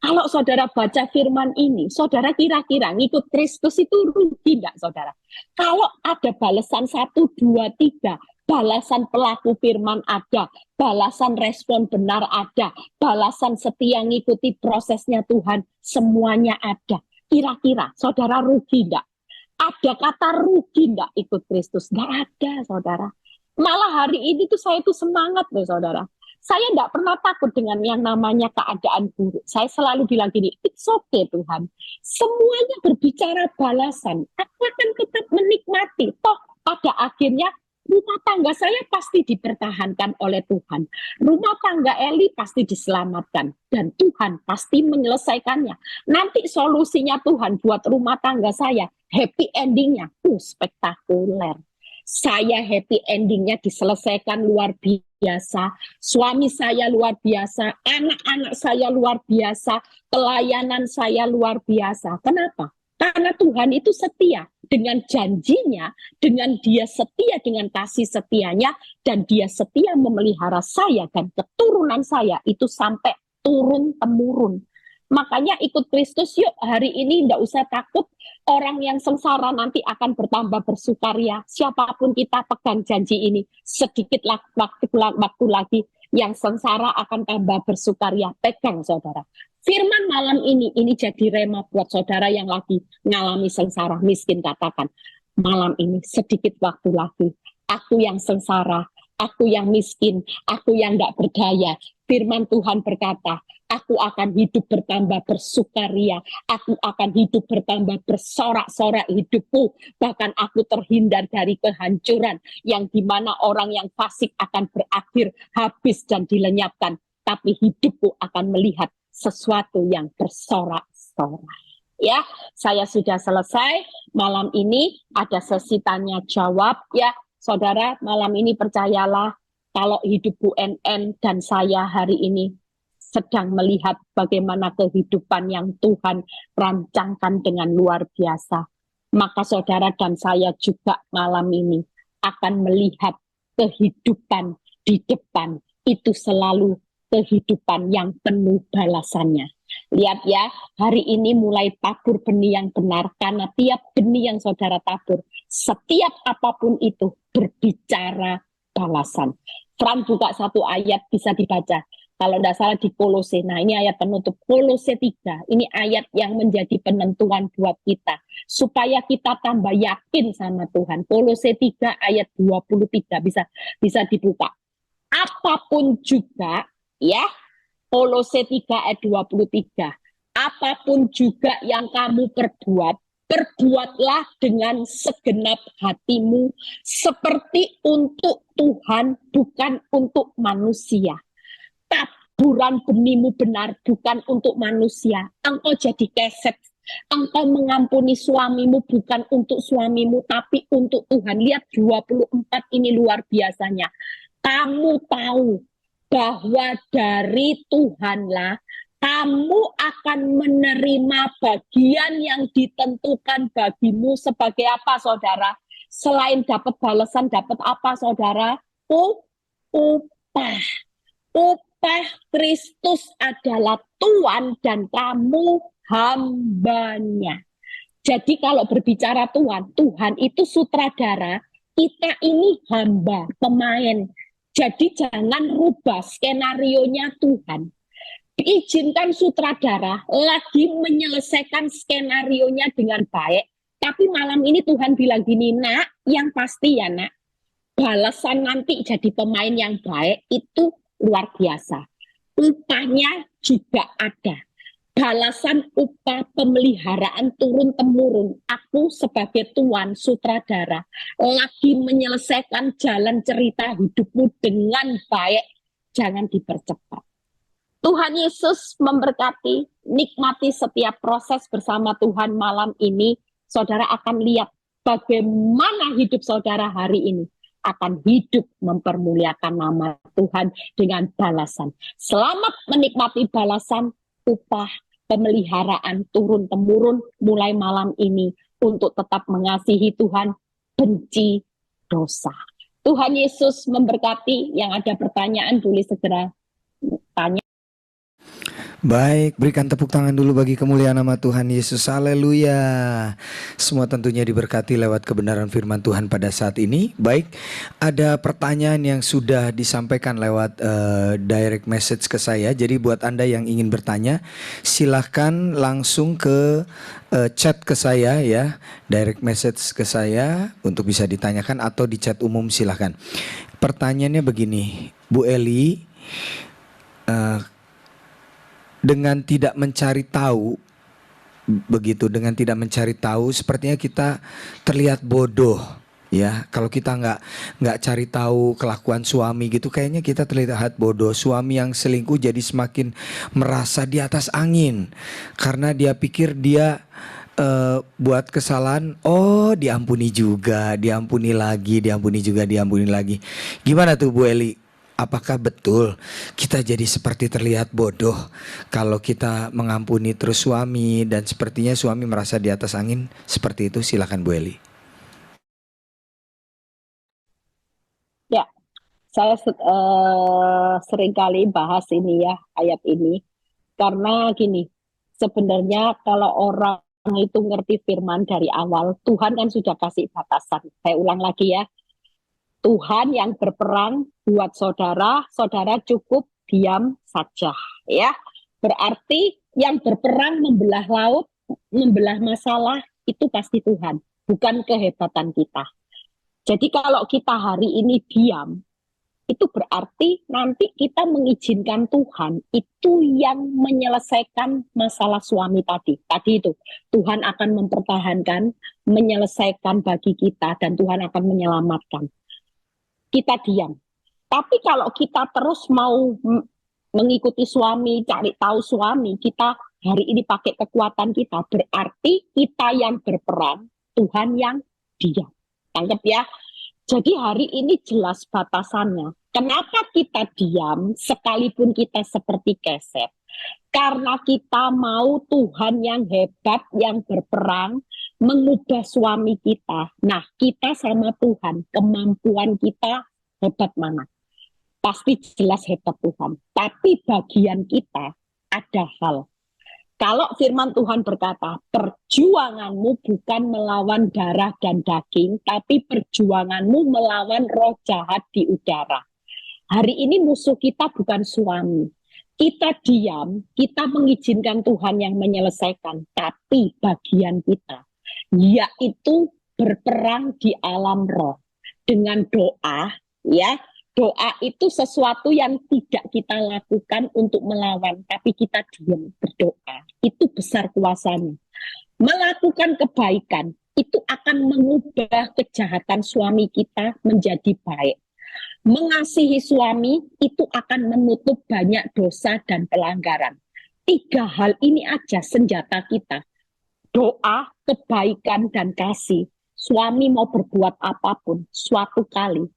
Kalau saudara baca firman ini, saudara kira-kira ngikut Kristus itu rugi enggak saudara? Kalau ada balasan 1, 2, 3, balasan pelaku firman ada, balasan respon benar ada, balasan setia ngikuti prosesnya Tuhan, semuanya ada. Kira-kira saudara rugi enggak? Ada kata rugi enggak ikut Kristus? Enggak ada saudara. Malah hari ini tuh saya tuh semangat loh saudara. Saya enggak pernah takut dengan yang namanya keadaan buruk. Saya selalu bilang gini, it's okay Tuhan. Semuanya berbicara balasan. Aku akan tetap menikmati. Toh pada akhirnya rumah tangga saya pasti dipertahankan oleh Tuhan. Rumah tangga Eli pasti diselamatkan. Dan Tuhan pasti menyelesaikannya. Nanti solusinya Tuhan buat rumah tangga saya, happy endingnya, spektakuler. Saya happy endingnya diselesaikan luar biasa, suami saya luar biasa, anak-anak saya luar biasa, pelayanan saya luar biasa. Kenapa? Karena Tuhan itu setia dengan janjinya, dengan dia setia dengan kasih setianya, dan dia setia memelihara saya dan keturunan saya itu sampai turun-temurun. Makanya ikut Kristus yuk, hari ini tidak usah takut orang yang sengsara nanti akan bertambah bersukaria. Siapapun kita pegang janji ini, sedikit waktu lagi yang sengsara akan tambah bersukaria. Pegang saudara. Firman malam ini jadi rema buat saudara yang lagi ngalami sengsara, miskin, katakan. Malam ini sedikit waktu lagi, aku yang sengsara, aku yang miskin, aku yang tidak berdaya. Firman Tuhan berkata, aku akan hidup bertambah bersukaria, aku akan hidup bertambah bersorak-sorak hidupku, bahkan aku terhindar dari kehancuran, yang dimana orang yang fasik akan berakhir habis dan dilenyapkan, tapi hidupku akan melihat sesuatu yang bersorak-sorak. Ya, saya sudah selesai. Malam ini ada sesi tanya jawab ya, saudara. Malam ini percayalah, kalau hidup Bu NN dan saya hari ini sedang melihat bagaimana kehidupan yang Tuhan rancangkan dengan luar biasa, maka saudara dan saya juga malam ini akan melihat kehidupan di depan itu selalu kehidupan yang penuh balasannya. Lihat ya, hari ini mulai tabur benih yang benar, karena tiap benih yang saudara tabur, setiap apapun itu berbicara balasan. Fran buka satu ayat, bisa dibaca. Kalau tidak salah di Kolose. Nah, ini ayat penutup Kolose 3. Ini ayat yang menjadi penentuan buat kita. Supaya kita tambah yakin sama Tuhan. Kolose 3 ayat 23. Bisa dibuka. Apapun juga, ya, Kolose 3 ayat 23. Apapun juga yang kamu perbuat, perbuatlah dengan segenap hatimu seperti untuk Tuhan, bukan untuk manusia. Taburan benihmu benar, bukan untuk manusia. Engkau jadi keset, engkau mengampuni suamimu bukan untuk suamimu, tapi untuk Tuhan. Lihat 24 ini luar biasanya. Kamu tahu bahwa dari Tuhanlah kamu akan menerima bagian yang ditentukan bagimu sebagai apa, saudara? Selain dapat balasan, dapat apa, saudara? Upah. Upah Kristus adalah Tuhan dan kamu hambanya. Jadi kalau berbicara Tuhan, Tuhan itu sutradara, kita ini hamba, pemain. Jadi jangan rubah skenarionya Tuhan. Diizinkan sutradara lagi menyelesaikan skenarionya dengan baik, tapi malam ini Tuhan bilang gini, nak, yang pasti ya nak, balasan nanti jadi pemain yang baik itu luar biasa. Upahnya juga ada. Balasan upah pemeliharaan turun-temurun. Aku sebagai tuan sutradara lagi menyelesaikan jalan cerita hidupmu dengan baik. Jangan dipercepat. Tuhan Yesus memberkati, nikmati setiap proses bersama Tuhan malam ini. Saudara akan lihat bagaimana hidup saudara hari ini akan hidup mempermuliakan nama Tuhan dengan balasan. Selamat menikmati balasan upah pemeliharaan turun-temurun mulai malam ini untuk tetap mengasihi Tuhan, benci dosa. Tuhan Yesus memberkati. Yang ada pertanyaan boleh segera tanya. Baik, berikan tepuk tangan dulu bagi kemuliaan nama Tuhan Yesus. Haleluya. Semua tentunya diberkati lewat kebenaran firman Tuhan pada saat ini. Baik, ada pertanyaan yang sudah disampaikan lewat direct message ke saya. Jadi buat Anda yang ingin bertanya, silahkan langsung ke chat ke saya ya. Direct message ke saya untuk bisa ditanyakan atau di chat umum silahkan. Pertanyaannya begini, Bu Eli, dengan tidak mencari tahu, begitu, dengan tidak mencari tahu, sepertinya kita terlihat bodoh, ya. Kalau kita nggak cari tahu kelakuan suami gitu, kayaknya kita terlihat bodoh. Suami yang selingkuh jadi semakin merasa di atas angin karena dia pikir dia buat kesalahan, oh diampuni juga, diampuni lagi, diampuni juga, diampuni lagi. Gimana tuh Bu Eli? Apakah betul kita jadi seperti terlihat bodoh kalau kita mengampuni terus suami dan sepertinya suami merasa di atas angin seperti itu? Silakan Bu Eli. Ya, saya seringkali bahas ini ya, ayat ini. Karena gini, sebenarnya kalau orang itu ngerti firman dari awal, Tuhan kan sudah kasih batasan. Saya ulang lagi ya, Tuhan yang berperang buat saudara, saudara cukup diam saja, ya. Berarti yang berperang membelah laut, membelah masalah, itu pasti Tuhan, bukan kehebatan kita. Jadi kalau kita hari ini diam, itu berarti nanti kita mengizinkan Tuhan itu yang menyelesaikan masalah suami tadi. Tadi itu, Tuhan akan mempertahankan, menyelesaikan bagi kita, dan Tuhan akan menyelamatkan. Kita diam. Tapi kalau kita terus mau mengikuti suami, cari tahu suami, kita hari ini pakai kekuatan kita, berarti kita yang berperang, Tuhan yang diam. Tangkap ya. Jadi hari ini jelas batasannya. Kenapa kita diam sekalipun kita seperti keset? Karena kita mau Tuhan yang hebat, yang berperang, mengubah suami kita. Nah, kita sama Tuhan, kemampuan kita hebat mana? Pasti jelas hebat Tuhan. Tapi bagian kita ada hal. Kalau firman Tuhan berkata, perjuanganmu bukan melawan darah dan daging, tapi perjuanganmu melawan roh jahat di udara. Hari ini musuh kita bukan suami. Kita diam, kita mengizinkan Tuhan yang menyelesaikan, tapi bagian kita, yaitu berperang di alam roh. Dengan doa, ya, doa itu sesuatu yang tidak kita lakukan untuk melawan, tapi kita diam berdoa. Itu besar kuasanya. Melakukan kebaikan, itu akan mengubah kejahatan suami kita menjadi baik. Mengasihi suami itu akan menutup banyak dosa dan pelanggaran. 3 hal ini aja senjata kita. Doa, kebaikan, dan kasih. Suami mau berbuat apapun, suatu kali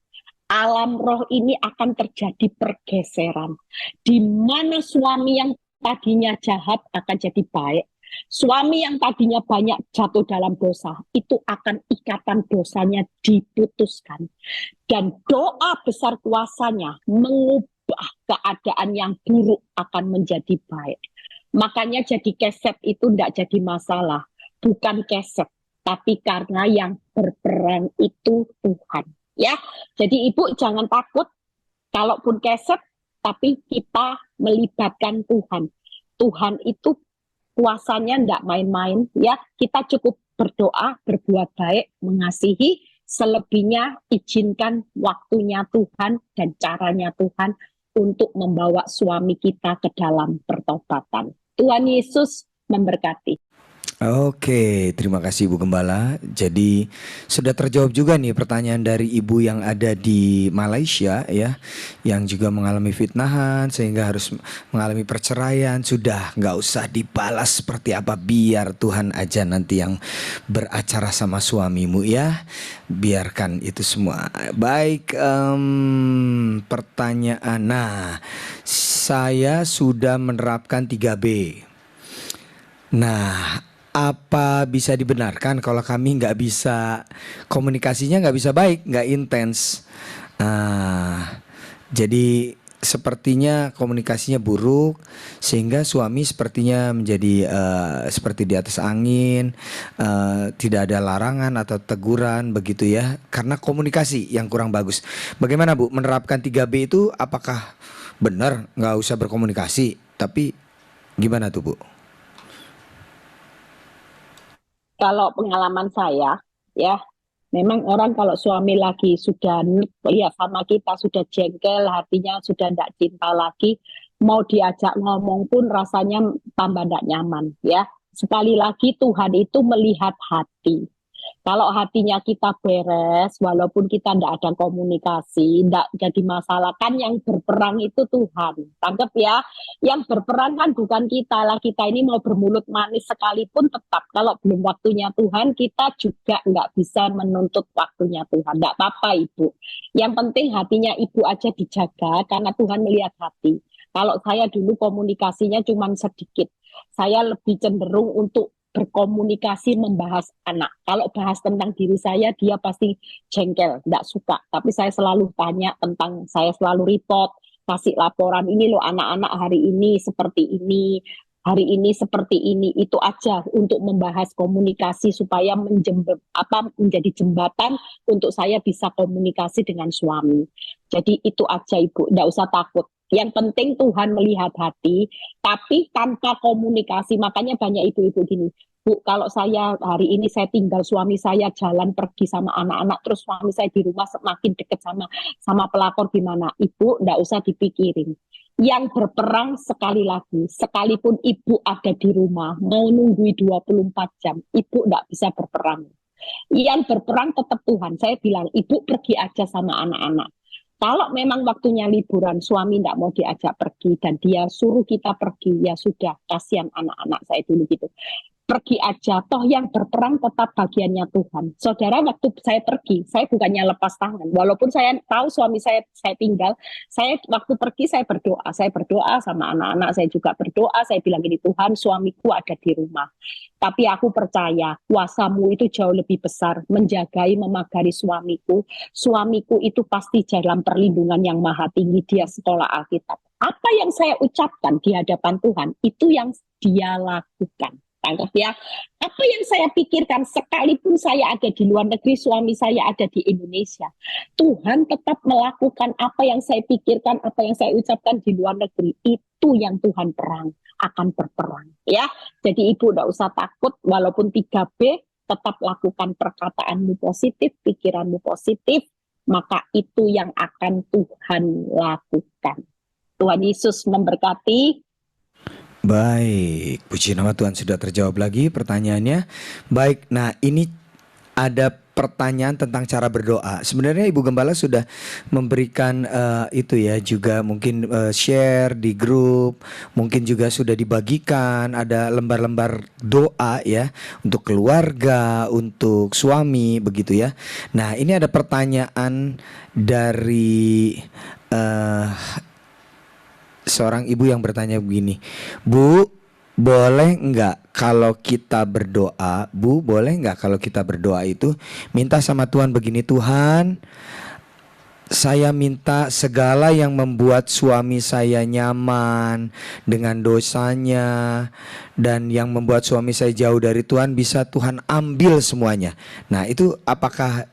alam roh ini akan terjadi pergeseran. Di mana suami yang tadinya jahat akan jadi baik. Suami yang tadinya banyak jatuh dalam dosa, itu akan ikatan dosanya diputuskan. Dan doa besar kuasanya mengubah keadaan yang buruk akan menjadi baik. Makanya jadi keset itu tidak jadi masalah. Bukan keset, tapi karena yang berperang itu Tuhan. Ya, jadi ibu jangan takut, kalaupun keset, tapi kita melibatkan Tuhan. Tuhan itu kuasanya tidak main-main, ya. Kita cukup berdoa, berbuat baik, mengasihi. Selebihnya izinkan waktunya Tuhan dan caranya Tuhan untuk membawa suami kita ke dalam pertobatan. Tuhan Yesus memberkati. Oke, terima kasih Ibu Gembala. Jadi sudah terjawab juga nih pertanyaan dari Ibu yang ada di Malaysia ya, yang juga mengalami fitnahan sehingga harus mengalami perceraian. Sudah nggak usah dibalas seperti apa, biar Tuhan aja nanti yang beracara sama suamimu ya. Biarkan itu semua. Baik, pertanyaan. Nah, saya sudah menerapkan 3B. Nah, apa bisa dibenarkan kalau kami nggak bisa, komunikasinya nggak bisa baik, nggak intens? Jadi sepertinya komunikasinya buruk sehingga suami sepertinya menjadi seperti di atas angin, tidak ada larangan atau teguran begitu ya, karena komunikasi yang kurang bagus. Bagaimana Bu menerapkan 3B itu? Apakah benar nggak usah berkomunikasi? Tapi gimana tuh Bu? Kalau pengalaman saya, ya, memang orang kalau suami lagi sudah lihat sama kita, sudah jengkel, hatinya sudah tidak cinta lagi, mau diajak ngomong pun rasanya tambah tidak nyaman, ya. Sekali lagi Tuhan itu melihat hati. Kalau hatinya kita beres, walaupun kita tidak ada komunikasi, tidak jadi masalah. Kan yang berperang itu Tuhan. Tangkap ya, yang berperang kan bukan kita lah. Kita ini mau bermulut manis sekalipun tetap. Kalau belum waktunya Tuhan, kita juga nggak bisa menuntut waktunya Tuhan. Nggak apa-apa Ibu. Yang penting hatinya Ibu aja dijaga, karena Tuhan melihat hati. Kalau saya dulu komunikasinya cuma sedikit. Saya lebih cenderung untuk berkomunikasi membahas anak. Kalau bahas tentang diri saya, dia pasti jengkel, tidak suka. Tapi saya selalu tanya tentang, saya selalu report, kasih laporan, ini loh anak-anak hari ini seperti ini, hari ini seperti ini. Itu aja untuk membahas komunikasi supaya menjadi jembatan untuk saya bisa komunikasi dengan suami. Jadi itu aja Ibu, tidak usah takut. Yang penting Tuhan melihat hati, tapi tanpa komunikasi. Makanya banyak ibu-ibu gini, Bu, kalau saya hari ini saya tinggal, suami saya jalan pergi sama anak-anak, terus suami saya di rumah semakin dekat sama sama pelakor, gimana? Ibu, nggak usah dipikirin. Yang berperang sekali lagi, sekalipun ibu ada di rumah, mau nunggui 24 jam, ibu nggak bisa berperang. Yang berperang tetap Tuhan. Saya bilang, ibu pergi aja sama anak-anak. Kalau memang waktunya liburan, suami tidak mau diajak pergi dan dia suruh kita pergi, ya sudah, kasihan anak-anak saya dulu gitu, pergi aja, toh yang berperang tetap bagiannya Tuhan. Saudara, waktu saya pergi, saya bukannya lepas tangan, walaupun saya tahu suami saya tinggal, saya waktu pergi saya berdoa sama anak-anak, saya juga berdoa, saya bilang gini, Tuhan suamiku ada di rumah, tapi aku percaya kuasamu itu jauh lebih besar, menjagai, memagari suamiku itu pasti dalam perlindungan yang maha tinggi, dia sekolah Alkitab. Apa yang saya ucapkan di hadapan Tuhan, itu yang dia lakukan. Tangkap ya. Apa yang saya pikirkan, sekalipun saya ada di luar negeri, suami saya ada di Indonesia, Tuhan tetap melakukan apa yang saya pikirkan, apa yang saya ucapkan di luar negeri. Itu yang Tuhan akan berperang. Ya, jadi ibu tidak usah takut, walaupun 3B, tetap lakukan perkataanmu positif, pikiranmu positif, maka itu yang akan Tuhan lakukan. Tuhan Yesus memberkati. Baik, puji nama Tuhan, sudah terjawab lagi pertanyaannya. Baik, nah ini ada pertanyaan tentang cara berdoa. Sebenarnya Ibu Gembala sudah memberikan itu ya, juga mungkin share di grup, mungkin juga sudah dibagikan ada lembar-lembar doa ya untuk keluarga, untuk suami begitu ya. Nah, ini ada pertanyaan dari seorang ibu yang bertanya begini, Bu, boleh nggak kalau kita berdoa, Bu, boleh nggak kalau kita berdoa itu minta sama Tuhan begini, Tuhan, saya minta segala yang membuat suami saya nyaman dengan dosanya dan yang membuat suami saya jauh dari Tuhan, bisa Tuhan ambil semuanya. Nah, itu apakah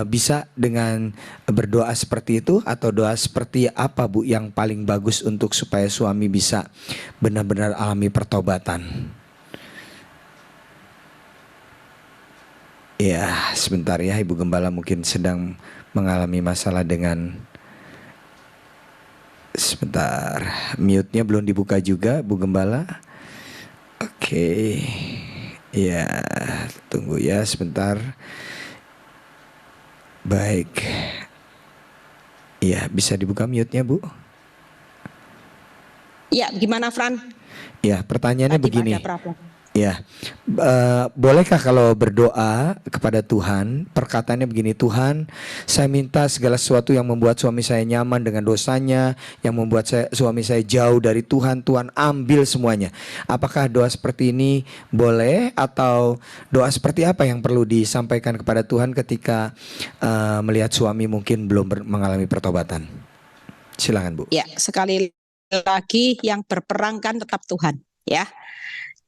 bisa dengan berdoa seperti itu, atau doa seperti apa Bu yang paling bagus untuk supaya suami bisa benar-benar alami pertobatan? Ya, sebentar ya, Ibu Gembala mungkin sedang mengalami masalah dengan, sebentar, mute-nya belum dibuka juga Bu Gembala. Oke. Ya, tunggu ya sebentar. Baik. Iya, bisa dibuka mute-nya, Bu? Ya, gimana Fran? Ya, pertanyaannya Tadi begini. ada problem. Ya, bolehkah kalau berdoa kepada Tuhan, perkataannya begini, Tuhan, saya minta segala sesuatu yang membuat suami saya nyaman dengan dosanya, yang membuat suami saya jauh dari Tuhan, Tuhan ambil semuanya. Apakah doa seperti ini boleh, atau doa seperti apa yang perlu disampaikan kepada Tuhan ketika melihat suami mungkin belum mengalami pertobatan? Silakan, Bu. Ya, sekali lagi yang berperang kan tetap Tuhan, ya.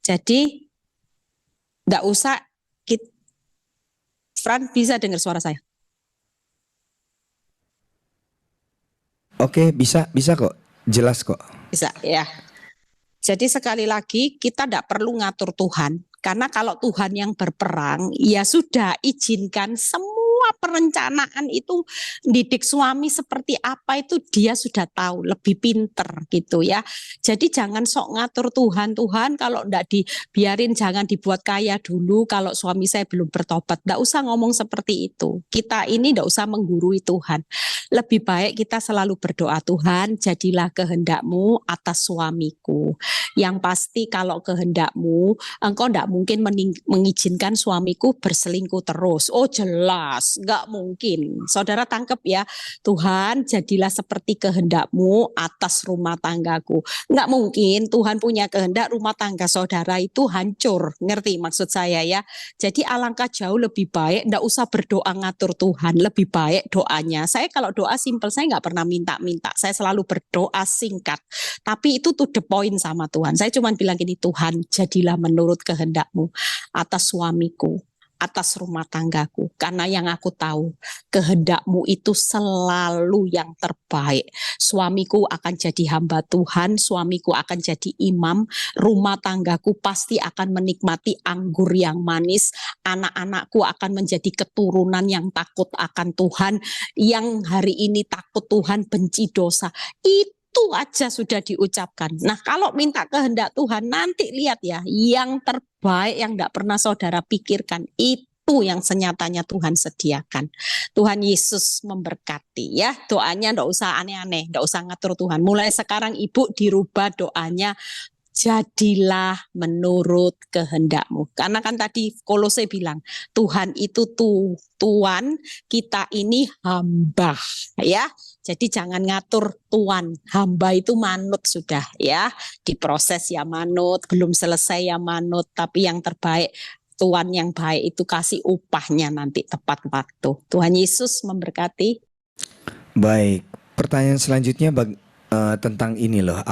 Jadi nggak usah Fran bisa dengar suara saya? Oke, bisa kok, jelas kok. Bisa, ya. Jadi sekali lagi kita tidak perlu ngatur Tuhan, karena kalau Tuhan yang berperang, ya sudah izinkan semua perencanaan itu didik suami seperti apa itu dia sudah tahu, lebih pinter gitu ya. Jadi jangan sok ngatur Tuhan kalau enggak dibiarin, jangan dibuat kaya dulu kalau suami saya belum bertobat. Enggak usah ngomong seperti itu. Kita ini enggak usah menggurui Tuhan. Lebih baik kita selalu berdoa, Tuhan jadilah kehendak-Mu atas suamiku. Yang pasti kalau kehendak-Mu, engkau tidak mungkin mengizinkan suamiku berselingkuh terus. Oh jelas, nggak mungkin. Saudara tangkap ya, Tuhan jadilah seperti kehendak-Mu atas rumah tanggaku. Nggak mungkin Tuhan punya kehendak rumah tangga saudara itu hancur. Ngerti maksud saya ya? Jadi alangkah jauh lebih baik, nggak usah berdoa ngatur Tuhan. Lebih baik doanya. Saya kalau doa simple, saya nggak pernah minta-minta. Saya selalu berdoa singkat. Tapi itu to the point sama Tuhan. Saya cuma bilang gini, Tuhan jadilah menurut kehendak-Mu atas suamiku, atas rumah tanggaku. Karena yang aku tahu, kehendak-Mu itu selalu yang terbaik. Suamiku akan jadi hamba Tuhan, suamiku akan jadi imam, rumah tanggaku pasti akan menikmati anggur yang manis, anak-anakku akan menjadi keturunan yang takut akan Tuhan, yang hari ini takut Tuhan, benci dosa. Itu aja sudah diucapkan. Nah kalau minta kehendak Tuhan, nanti lihat ya, yang terbaik yang tidak pernah saudara pikirkan, itu yang senyatanya Tuhan sediakan. Tuhan Yesus memberkati ya. Doanya tidak usah aneh-aneh, tidak usah ngatur Tuhan. Mulai sekarang ibu dirubah doanya, jadilah menurut kehendak-Mu. Karena kan tadi Kolose bilang, Tuhan itu Tuan, kita ini hamba ya. Jadi jangan ngatur Tuan, hamba itu manut sudah ya. Diproses ya manut, belum selesai ya manut, tapi yang terbaik Tuhan yang baik itu kasih upahnya nanti tepat waktu. Tuhan Yesus memberkati. Baik, pertanyaan selanjutnya tentang ini loh,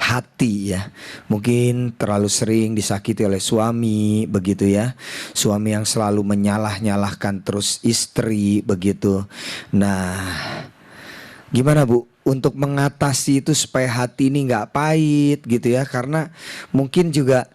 hati ya. Mungkin terlalu sering disakiti oleh suami begitu ya. Suami yang selalu menyalah-nyalahkan terus istri begitu. Nah, gimana Bu untuk mengatasi itu supaya hati ini nggak pahit gitu ya? Karena mungkin juga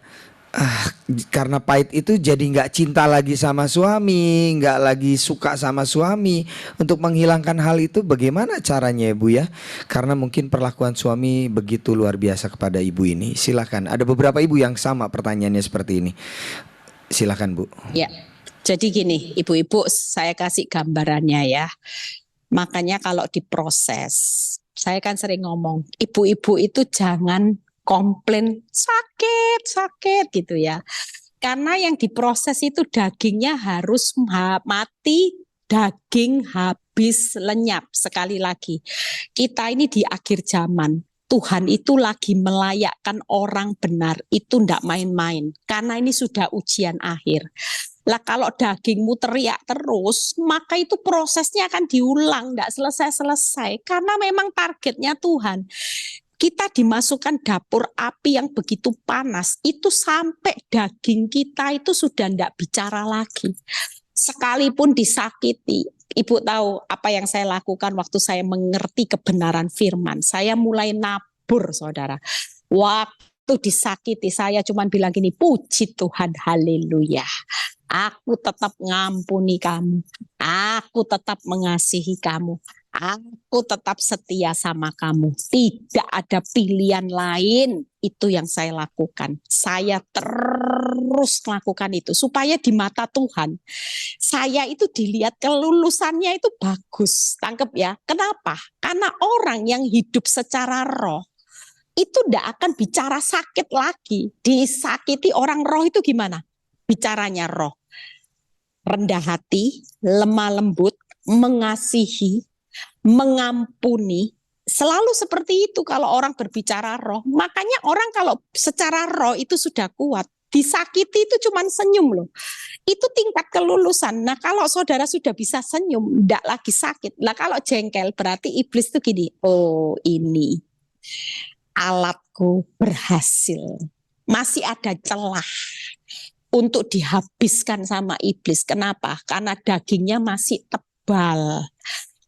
karena pahit itu jadi nggak cinta lagi sama suami, nggak lagi suka sama suami. Untuk menghilangkan hal itu bagaimana caranya Bu ya? Karena mungkin perlakuan suami begitu luar biasa kepada ibu ini. Silakan. Ada beberapa ibu yang sama pertanyaannya seperti ini. Silakan Bu. Ya, jadi gini ibu-ibu, saya kasih gambarannya ya. Makanya kalau diproses, saya kan sering ngomong, ibu-ibu itu jangan komplain sakit gitu ya. Karena yang diproses itu dagingnya harus mati, daging habis lenyap. Sekali lagi, kita ini di akhir zaman. Tuhan itu lagi melayakkan orang benar, itu ndak main-main. Karena ini sudah ujian akhir. Lah kalau dagingmu teriak terus, maka itu prosesnya akan diulang, ndak selesai-selesai. Karena memang targetnya Tuhan. Kita dimasukkan dapur api yang begitu panas, itu sampai daging kita itu sudah tidak bicara lagi. Sekalipun disakiti, Ibu tahu apa yang saya lakukan waktu saya mengerti kebenaran firman. Saya mulai nabur, saudara. Waktu disakiti, saya cuma bilang gini, puji Tuhan, haleluya. Aku tetap ngampuni kamu, aku tetap mengasihi kamu, Aku tetap setia sama kamu. Tidak ada pilihan lain. Itu yang saya lakukan. Saya terus melakukan itu. Supaya di mata Tuhan, saya itu dilihat kelulusannya itu bagus. Tangkep ya. Kenapa? Karena orang yang hidup secara roh, itu tidak akan bicara sakit lagi. Disakiti orang roh itu gimana? Bicaranya roh. Rendah hati, lemah lembut, mengasihi, mengampuni, selalu seperti itu kalau orang berbicara roh. Makanya orang kalau secara roh itu sudah kuat, disakiti itu cuma senyum loh. Itu tingkat kelulusan. Nah kalau saudara sudah bisa senyum, tidak lagi sakit. Nah kalau jengkel berarti iblis itu gini, oh ini alatku berhasil. Masih ada celah untuk dihabiskan sama iblis. Kenapa? Karena dagingnya masih tebal.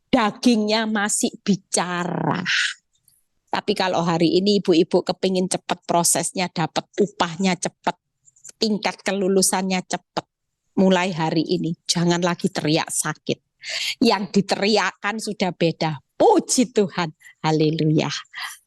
Dagingnya masih bicara. Tapi kalau hari ini ibu-ibu kepingin cepat prosesnya, dapat upahnya cepat, tingkat kelulusannya cepat. Mulai hari ini jangan lagi teriak sakit. Yang diteriakkan sudah beda. Puji Tuhan, haleluya.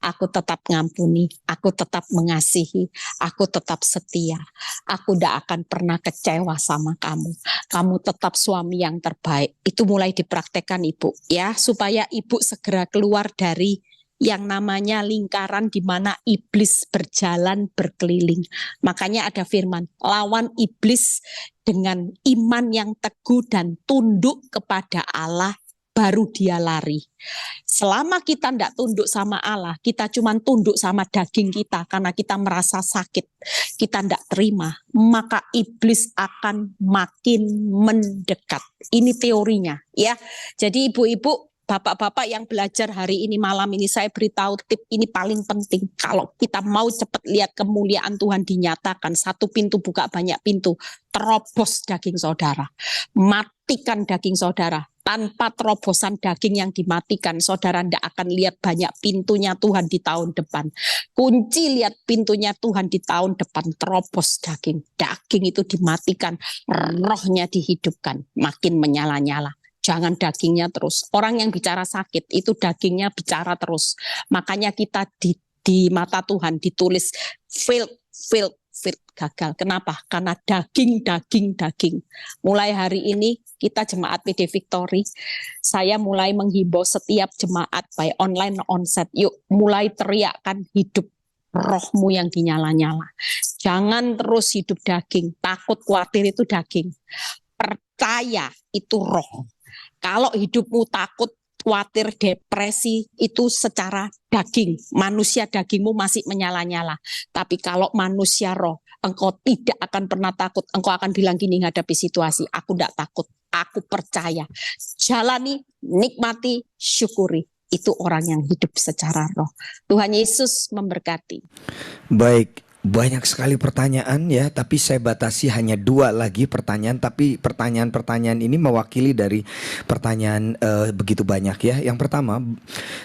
Aku tetap ngampuni, aku tetap mengasihi, aku tetap setia. Aku tidak akan pernah kecewa sama kamu. Kamu tetap suami yang terbaik. Itu mulai dipraktekkan ibu ya, supaya ibu segera keluar dari yang namanya lingkaran di mana iblis berjalan berkeliling. Makanya ada firman, lawan iblis dengan iman yang teguh dan tunduk kepada Allah, baru dia lari. Selama kita tidak tunduk sama Allah, kita cuma tunduk sama daging kita karena kita merasa sakit, kita tidak terima, maka iblis akan makin mendekat. Ini teorinya ya. Jadi ibu-ibu, bapak-bapak yang belajar hari ini, malam ini saya beritahu tip ini paling penting. Kalau kita mau cepat lihat kemuliaan Tuhan dinyatakan, satu pintu buka banyak pintu, terobos daging saudara, matikan daging saudara. Tanpa terobosan daging yang dimatikan, saudara tidak akan lihat banyak pintunya Tuhan di tahun depan. Kunci lihat pintunya Tuhan di tahun depan, terobos daging. Daging itu dimatikan, rohnya dihidupkan, makin menyala-nyala. Jangan dagingnya terus. Orang yang bicara sakit itu dagingnya bicara terus. Makanya kita di mata Tuhan ditulis failed, gagal. Kenapa? Karena daging. Mulai hari ini kita jemaat PD Victory, saya mulai menghimbau setiap jemaat baik online onsite, yuk mulai teriakkan hidup rohmu yang dinyala-nyala. Jangan terus hidup daging, takut khawatir itu daging. Percaya itu roh. Kalau hidupmu takut, khawatir, depresi, itu secara daging. Manusia dagingmu masih menyala-nyala. Tapi kalau manusia roh, engkau tidak akan pernah takut. Engkau akan bilang gini hadapi situasi, aku tidak takut, aku percaya. Jalani, nikmati, syukuri. Itu orang yang hidup secara roh. Tuhan Yesus memberkati. Baik. Banyak sekali pertanyaan ya, tapi saya batasi hanya 2 lagi pertanyaan. Tapi pertanyaan-pertanyaan ini mewakili dari pertanyaan begitu banyak ya. Yang pertama,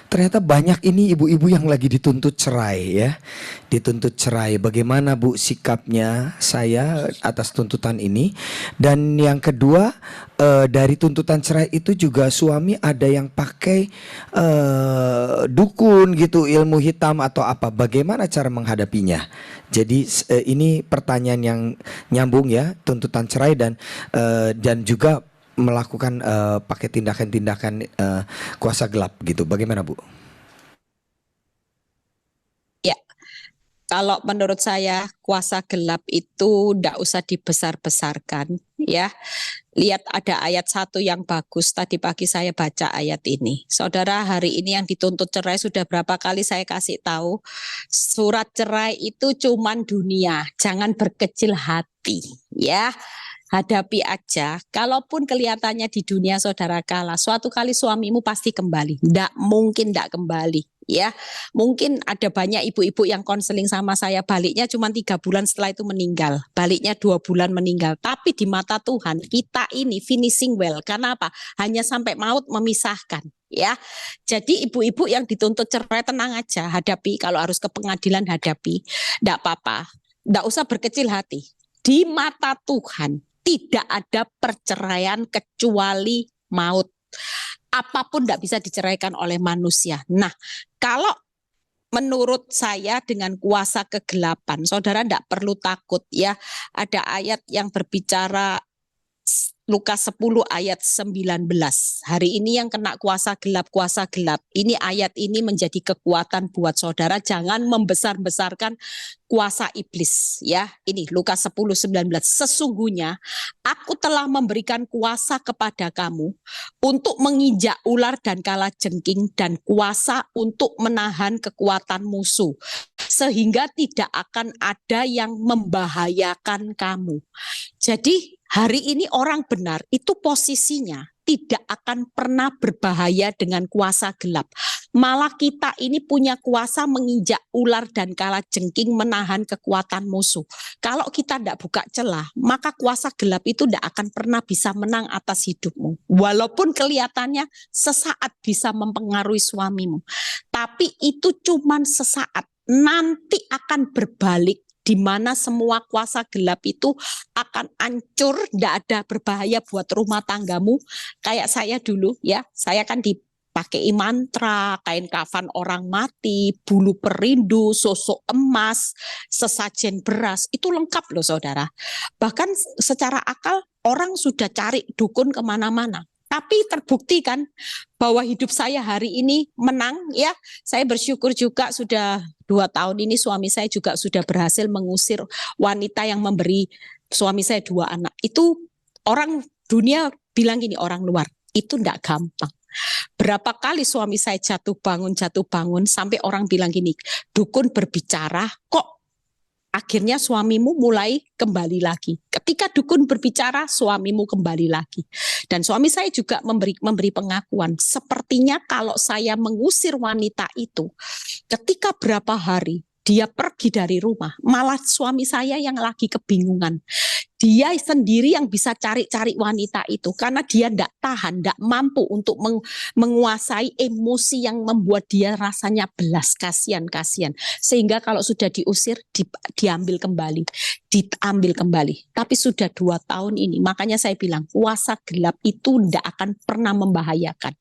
ternyata banyak ini ibu-ibu yang lagi dituntut cerai ya. Dituntut cerai, bagaimana Bu sikapnya saya atas tuntutan ini? Dan yang kedua, dari tuntutan cerai itu juga suami ada yang pakai dukun gitu, ilmu hitam atau apa. Bagaimana cara menghadapinya? Jadi ini pertanyaan yang nyambung ya, tuntutan cerai dan juga melakukan pakai tindakan-tindakan kuasa gelap gitu. Bagaimana Bu? Ya, kalau menurut saya kuasa gelap itu tidak usah dibesar-besarkan ya. Lihat ada ayat 1 yang bagus, tadi pagi saya baca ayat ini. Saudara, hari ini yang dituntut cerai sudah berapa kali saya kasih tahu, surat cerai itu cuman dunia, jangan berkecil hati ya. Hadapi aja, kalaupun kelihatannya di dunia saudara kalah, suatu kali suamimu pasti kembali, tidak mungkin tidak kembali ya. Mungkin ada banyak ibu-ibu yang konseling sama saya, baliknya cuma 3 bulan setelah itu meninggal, baliknya 2 bulan meninggal. Tapi di mata Tuhan kita ini finishing well. Karena apa? Hanya sampai maut memisahkan ya. Jadi ibu-ibu yang dituntut cerai tenang aja, hadapi. Kalau harus ke pengadilan hadapi, tidak apa-apa, tidak usah berkecil hati. Di mata Tuhan tidak ada perceraian kecuali maut. apapun tidak bisa diceraikan oleh manusia. Nah, kalau menurut saya dengan kuasa kegelapan, saudara tidak perlu takut ya. Ada ayat yang berbicara Lukas 10 ayat 19. Hari ini yang kena kuasa gelap. Ini ayat ini menjadi kekuatan buat saudara. Jangan membesar-besarkan kuasa iblis ya. Ini Lukas 10:19. Sesungguhnya aku telah memberikan kuasa kepada kamu untuk menginjak ular dan kalajengking dan kuasa untuk menahan kekuatan musuh sehingga tidak akan ada yang membahayakan kamu. Jadi hari ini orang benar itu posisinya tidak akan pernah berbahaya dengan kuasa gelap. Malah kita ini punya kuasa menginjak ular dan kalajengking menahan kekuatan musuh. Kalau kita tidak buka celah, maka kuasa gelap itu tidak akan pernah bisa menang atas hidupmu. Walaupun kelihatannya sesaat bisa mempengaruhi suamimu. Tapi itu cuma sesaat, nanti akan berbalik. Di mana semua kuasa gelap itu akan hancur, tidak ada berbahaya buat rumah tanggamu. Kayak saya dulu ya, saya kan dipakai mantra, kain kafan orang mati, bulu perindu, sosok emas, sesajen beras, itu lengkap loh saudara. Bahkan secara akal orang sudah cari dukun kemana-mana. Tapi terbukti kan bahwa hidup saya hari ini menang ya. Saya bersyukur juga sudah 2 tahun ini suami saya juga sudah berhasil mengusir wanita yang memberi suami saya 2 anak. Itu orang dunia bilang gini, orang luar, itu enggak gampang. Berapa kali suami saya jatuh bangun sampai orang bilang gini, dukun berbicara kok akhirnya suamimu mulai kembali lagi. Ketika dukun berbicara, suamimu kembali lagi. Dan suami saya juga memberi pengakuan. Sepertinya kalau saya mengusir wanita itu, ketika berapa hari dia pergi dari rumah, malah suami saya yang lagi kebingungan. Dia sendiri yang bisa cari-cari wanita itu karena dia tidak tahan, tidak mampu untuk menguasai emosi yang membuat dia rasanya belas kasihan. Sehingga kalau sudah diusir, diambil kembali. Tapi sudah 2 tahun ini, makanya saya bilang kuasa gelap itu tidak akan pernah membahayakan.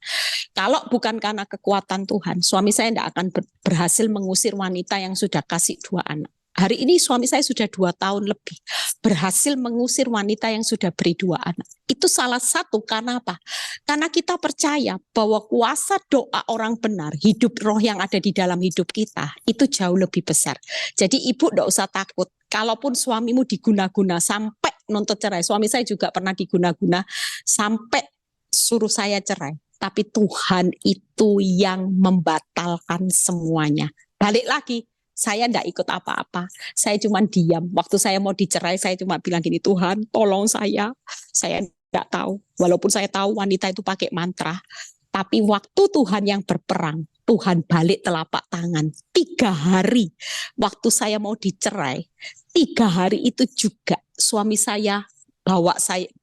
Kalau bukan karena kekuatan Tuhan, suami saya tidak akan berhasil mengusir wanita yang sudah kasih 2 anak. Hari ini suami saya sudah 2 tahun lebih berhasil mengusir wanita yang sudah beri 2 anak. Itu salah satu karena apa? Karena kita percaya bahwa kuasa doa orang benar, hidup roh yang ada di dalam hidup kita, itu jauh lebih besar. Jadi ibu tidak usah takut. Kalaupun suamimu diguna-guna sampai nuntut cerai, suami saya juga pernah diguna-guna sampai suruh saya cerai. Tapi Tuhan itu yang membatalkan semuanya. Balik lagi. Saya tidak ikut apa-apa, saya cuma diam. Waktu saya mau dicerai, saya cuma bilang gini, Tuhan tolong saya tidak tahu. Walaupun saya tahu wanita itu pakai mantra, tapi waktu Tuhan yang berperang, Tuhan balik telapak tangan. 3 hari waktu saya mau dicerai, 3 hari itu juga suami saya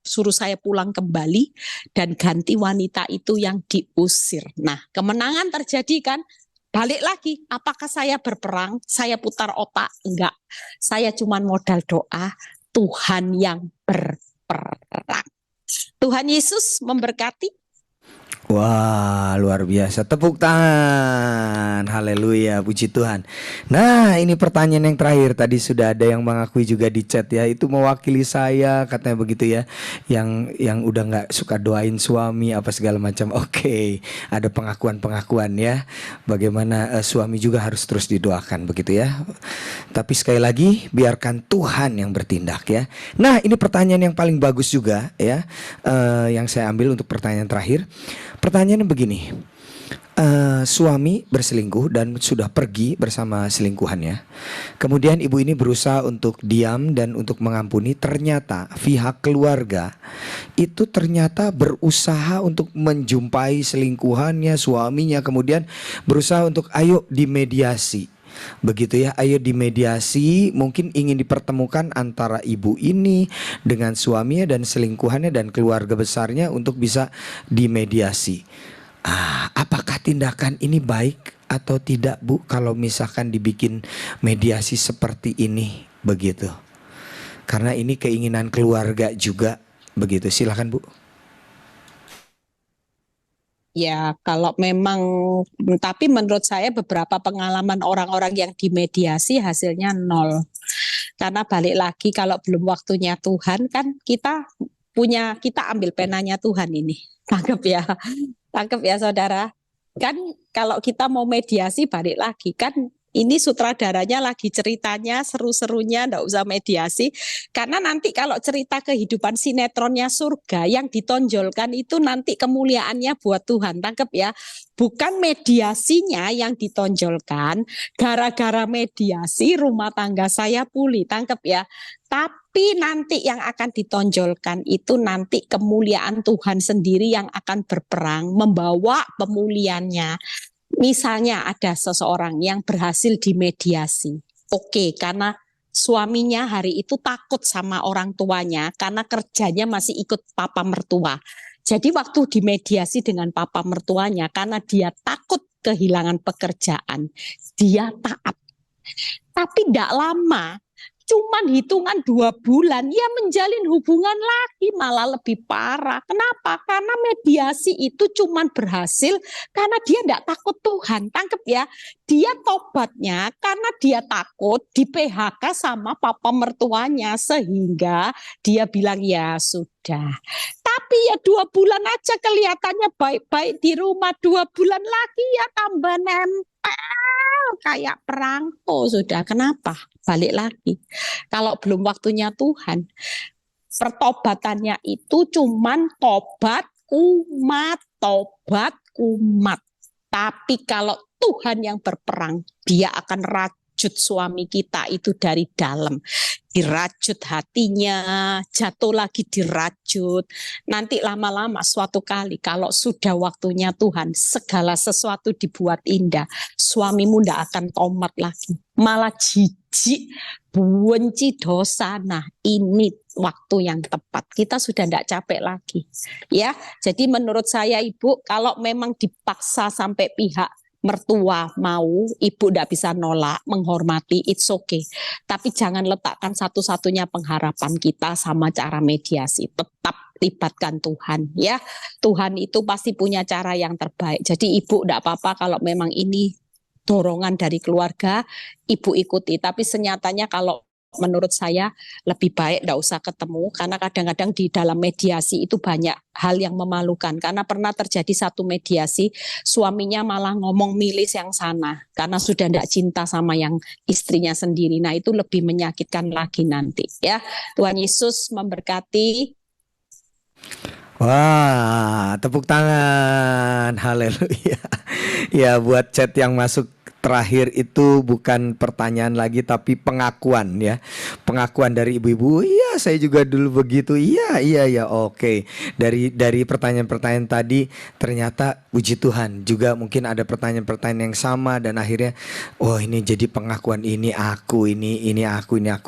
suruh saya pulang kembali dan ganti wanita itu yang diusir. Nah, kemenangan terjadi kan? Balik lagi, apakah saya berperang? Saya putar otak? Enggak. Saya cuma modal doa, Tuhan yang berperang. Tuhan Yesus memberkati. Wah, luar biasa. Tepuk tangan. Haleluya, puji Tuhan. Nah, ini pertanyaan yang terakhir. Tadi sudah ada yang mengakui juga di chat ya. Itu mewakili saya, katanya begitu ya. Yang udah gak suka doain suami apa segala macam. Oke, ada pengakuan-pengakuan ya. Bagaimana suami juga harus terus didoakan begitu ya. Tapi sekali lagi, biarkan Tuhan yang bertindak ya. Nah, ini pertanyaan yang paling bagus juga ya. Yang saya ambil untuk pertanyaan terakhir. Pertanyaannya begini, suami berselingkuh dan sudah pergi bersama selingkuhannya. Kemudian ibu ini berusaha untuk diam dan untuk mengampuni. Ternyata pihak keluarga itu ternyata berusaha untuk menjumpai selingkuhannya, suaminya. Kemudian berusaha untuk ayo dimediasi. Begitu ya, ayo dimediasi, mungkin ingin dipertemukan antara ibu ini dengan suaminya dan selingkuhannya dan keluarga besarnya untuk bisa dimediasi. Apakah tindakan ini baik atau tidak, Bu, kalau misalkan dibikin mediasi seperti ini begitu? Karena ini keinginan keluarga juga begitu. Silakan, Bu. Ya, kalau memang, tapi menurut saya beberapa pengalaman orang-orang yang dimediasi hasilnya nol. Karena balik lagi kalau belum waktunya Tuhan kan kita ambil penanya Tuhan ini. Tangkep ya saudara. Kan kalau kita mau mediasi balik lagi kan ini sutradaranya lagi ceritanya seru-serunya, ndak usah mediasi. Karena nanti kalau cerita kehidupan sinetronnya surga yang ditonjolkan itu nanti kemuliaannya buat Tuhan, tangkep ya. Bukan mediasinya yang ditonjolkan, gara-gara mediasi rumah tangga saya pulih, tangkep ya. Tapi nanti yang akan ditonjolkan itu nanti kemuliaan Tuhan sendiri yang akan berperang membawa pemulihannya. Misalnya ada seseorang yang berhasil dimediasi. Oke, karena suaminya hari itu takut sama orang tuanya karena kerjanya masih ikut papa mertua. Jadi waktu dimediasi dengan papa mertuanya karena dia takut kehilangan pekerjaan, dia taat. Tapi tidak lama, cuman hitungan 2 bulan, ya menjalin hubungan lagi malah lebih parah. Kenapa? Karena mediasi itu cuman berhasil karena dia tidak takut Tuhan. Tangkep ya, dia tobatnya karena dia takut di PHK sama papa mertuanya. Sehingga dia bilang ya sudah. Tapi ya 2 bulan aja kelihatannya baik-baik di rumah. 2 bulan lagi ya tambah nempel kayak perangko sudah. Kenapa? Balik lagi. Kalau belum waktunya Tuhan, pertobatannya itu cuman tobat kumat. Tapi kalau Tuhan yang berperang, dia akan rajut suami kita itu dari dalam. Dirajut hatinya, jatuh lagi dirajut. Nanti lama-lama suatu kali kalau sudah waktunya Tuhan, segala sesuatu dibuat indah. Suamimu tidak akan tomat lagi. Malah jijik, benci dosa. Nah ini waktu yang tepat. Kita sudah tidak capek lagi. Ya, jadi menurut saya Ibu, kalau memang dipaksa sampai pihak mertua mau, ibu tidak bisa nolak, menghormati, it's okay. Tapi jangan letakkan satu-satunya pengharapan kita sama cara mediasi. Tetap libatkan Tuhan ya. Tuhan itu pasti punya cara yang terbaik. Jadi ibu tidak apa-apa kalau memang ini dorongan dari keluarga, ibu ikuti. Tapi senyatanya kalau menurut saya lebih baik tidak usah ketemu karena kadang-kadang di dalam mediasi itu banyak hal yang memalukan. Karena pernah terjadi satu mediasi, suaminya malah ngomong milis yang sana karena sudah tidak cinta sama yang istrinya sendiri. Nah itu lebih menyakitkan lagi nanti ya. Tuhan Yesus memberkati. Wah, tepuk tangan. Haleluya. Ya, buat chat yang masuk terakhir itu bukan pertanyaan lagi tapi pengakuan ya. Pengakuan dari ibu-ibu. Iya, saya juga dulu begitu. Iya. Oke. Dari pertanyaan-pertanyaan tadi ternyata puji Tuhan juga mungkin ada pertanyaan-pertanyaan yang sama dan akhirnya oh ini jadi pengakuan ini aku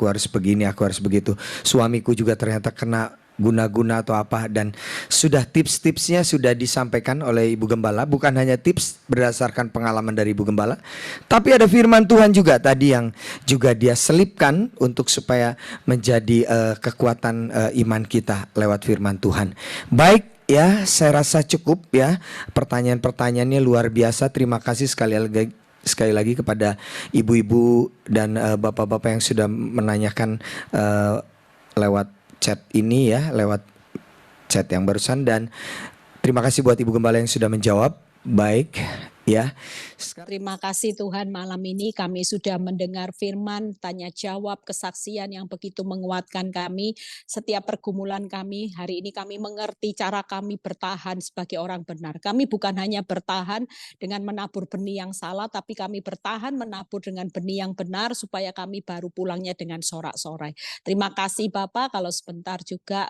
harus begini, aku harus begitu. Suamiku juga ternyata kena guna-guna atau apa dan sudah tips-tipsnya sudah disampaikan oleh Ibu Gembala. Bukan hanya tips berdasarkan pengalaman dari Ibu Gembala, tapi ada firman Tuhan juga tadi yang juga dia selipkan untuk supaya menjadi kekuatan iman kita lewat firman Tuhan. Baik ya, saya rasa cukup ya. Pertanyaan-pertanyaannya luar biasa. Terima kasih sekali lagi kepada ibu-ibu dan bapak-bapak yang sudah menanyakan lewat chat ini ya, lewat chat yang barusan, dan terima kasih buat Ibu Gembala yang sudah menjawab. Baik ya. Terima kasih Tuhan, malam ini kami sudah mendengar firman, tanya jawab, kesaksian yang begitu menguatkan kami. Setiap pergumulan kami, hari ini kami mengerti cara kami bertahan sebagai orang benar. Kami bukan hanya bertahan dengan menabur benih yang salah, tapi kami bertahan menabur dengan benih yang benar supaya kami baru pulangnya dengan sorak-sorai. Terima kasih Bapak, kalau sebentar juga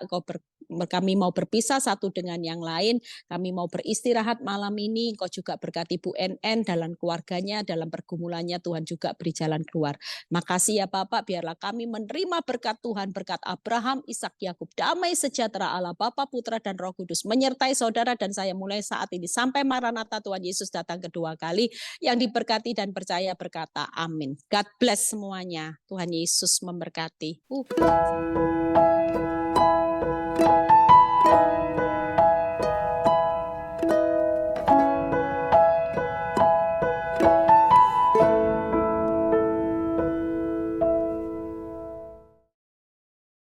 kami mau berpisah satu dengan yang lain, kami mau beristirahat malam ini, Engkau juga berkati Bu NN dalam keluarganya, dalam pergumulannya, Tuhan juga beri jalan keluar. Makasih ya Bapak, biarlah kami menerima berkat Tuhan, berkat Abraham, Ishak, Yakub, damai sejahtera Allah Bapa, Putra dan Roh Kudus menyertai saudara dan saya mulai saat ini sampai Maranatha Tuhan Yesus datang kedua kali. Yang diberkati dan percaya berkata amin. God bless semuanya. Tuhan Yesus memberkati.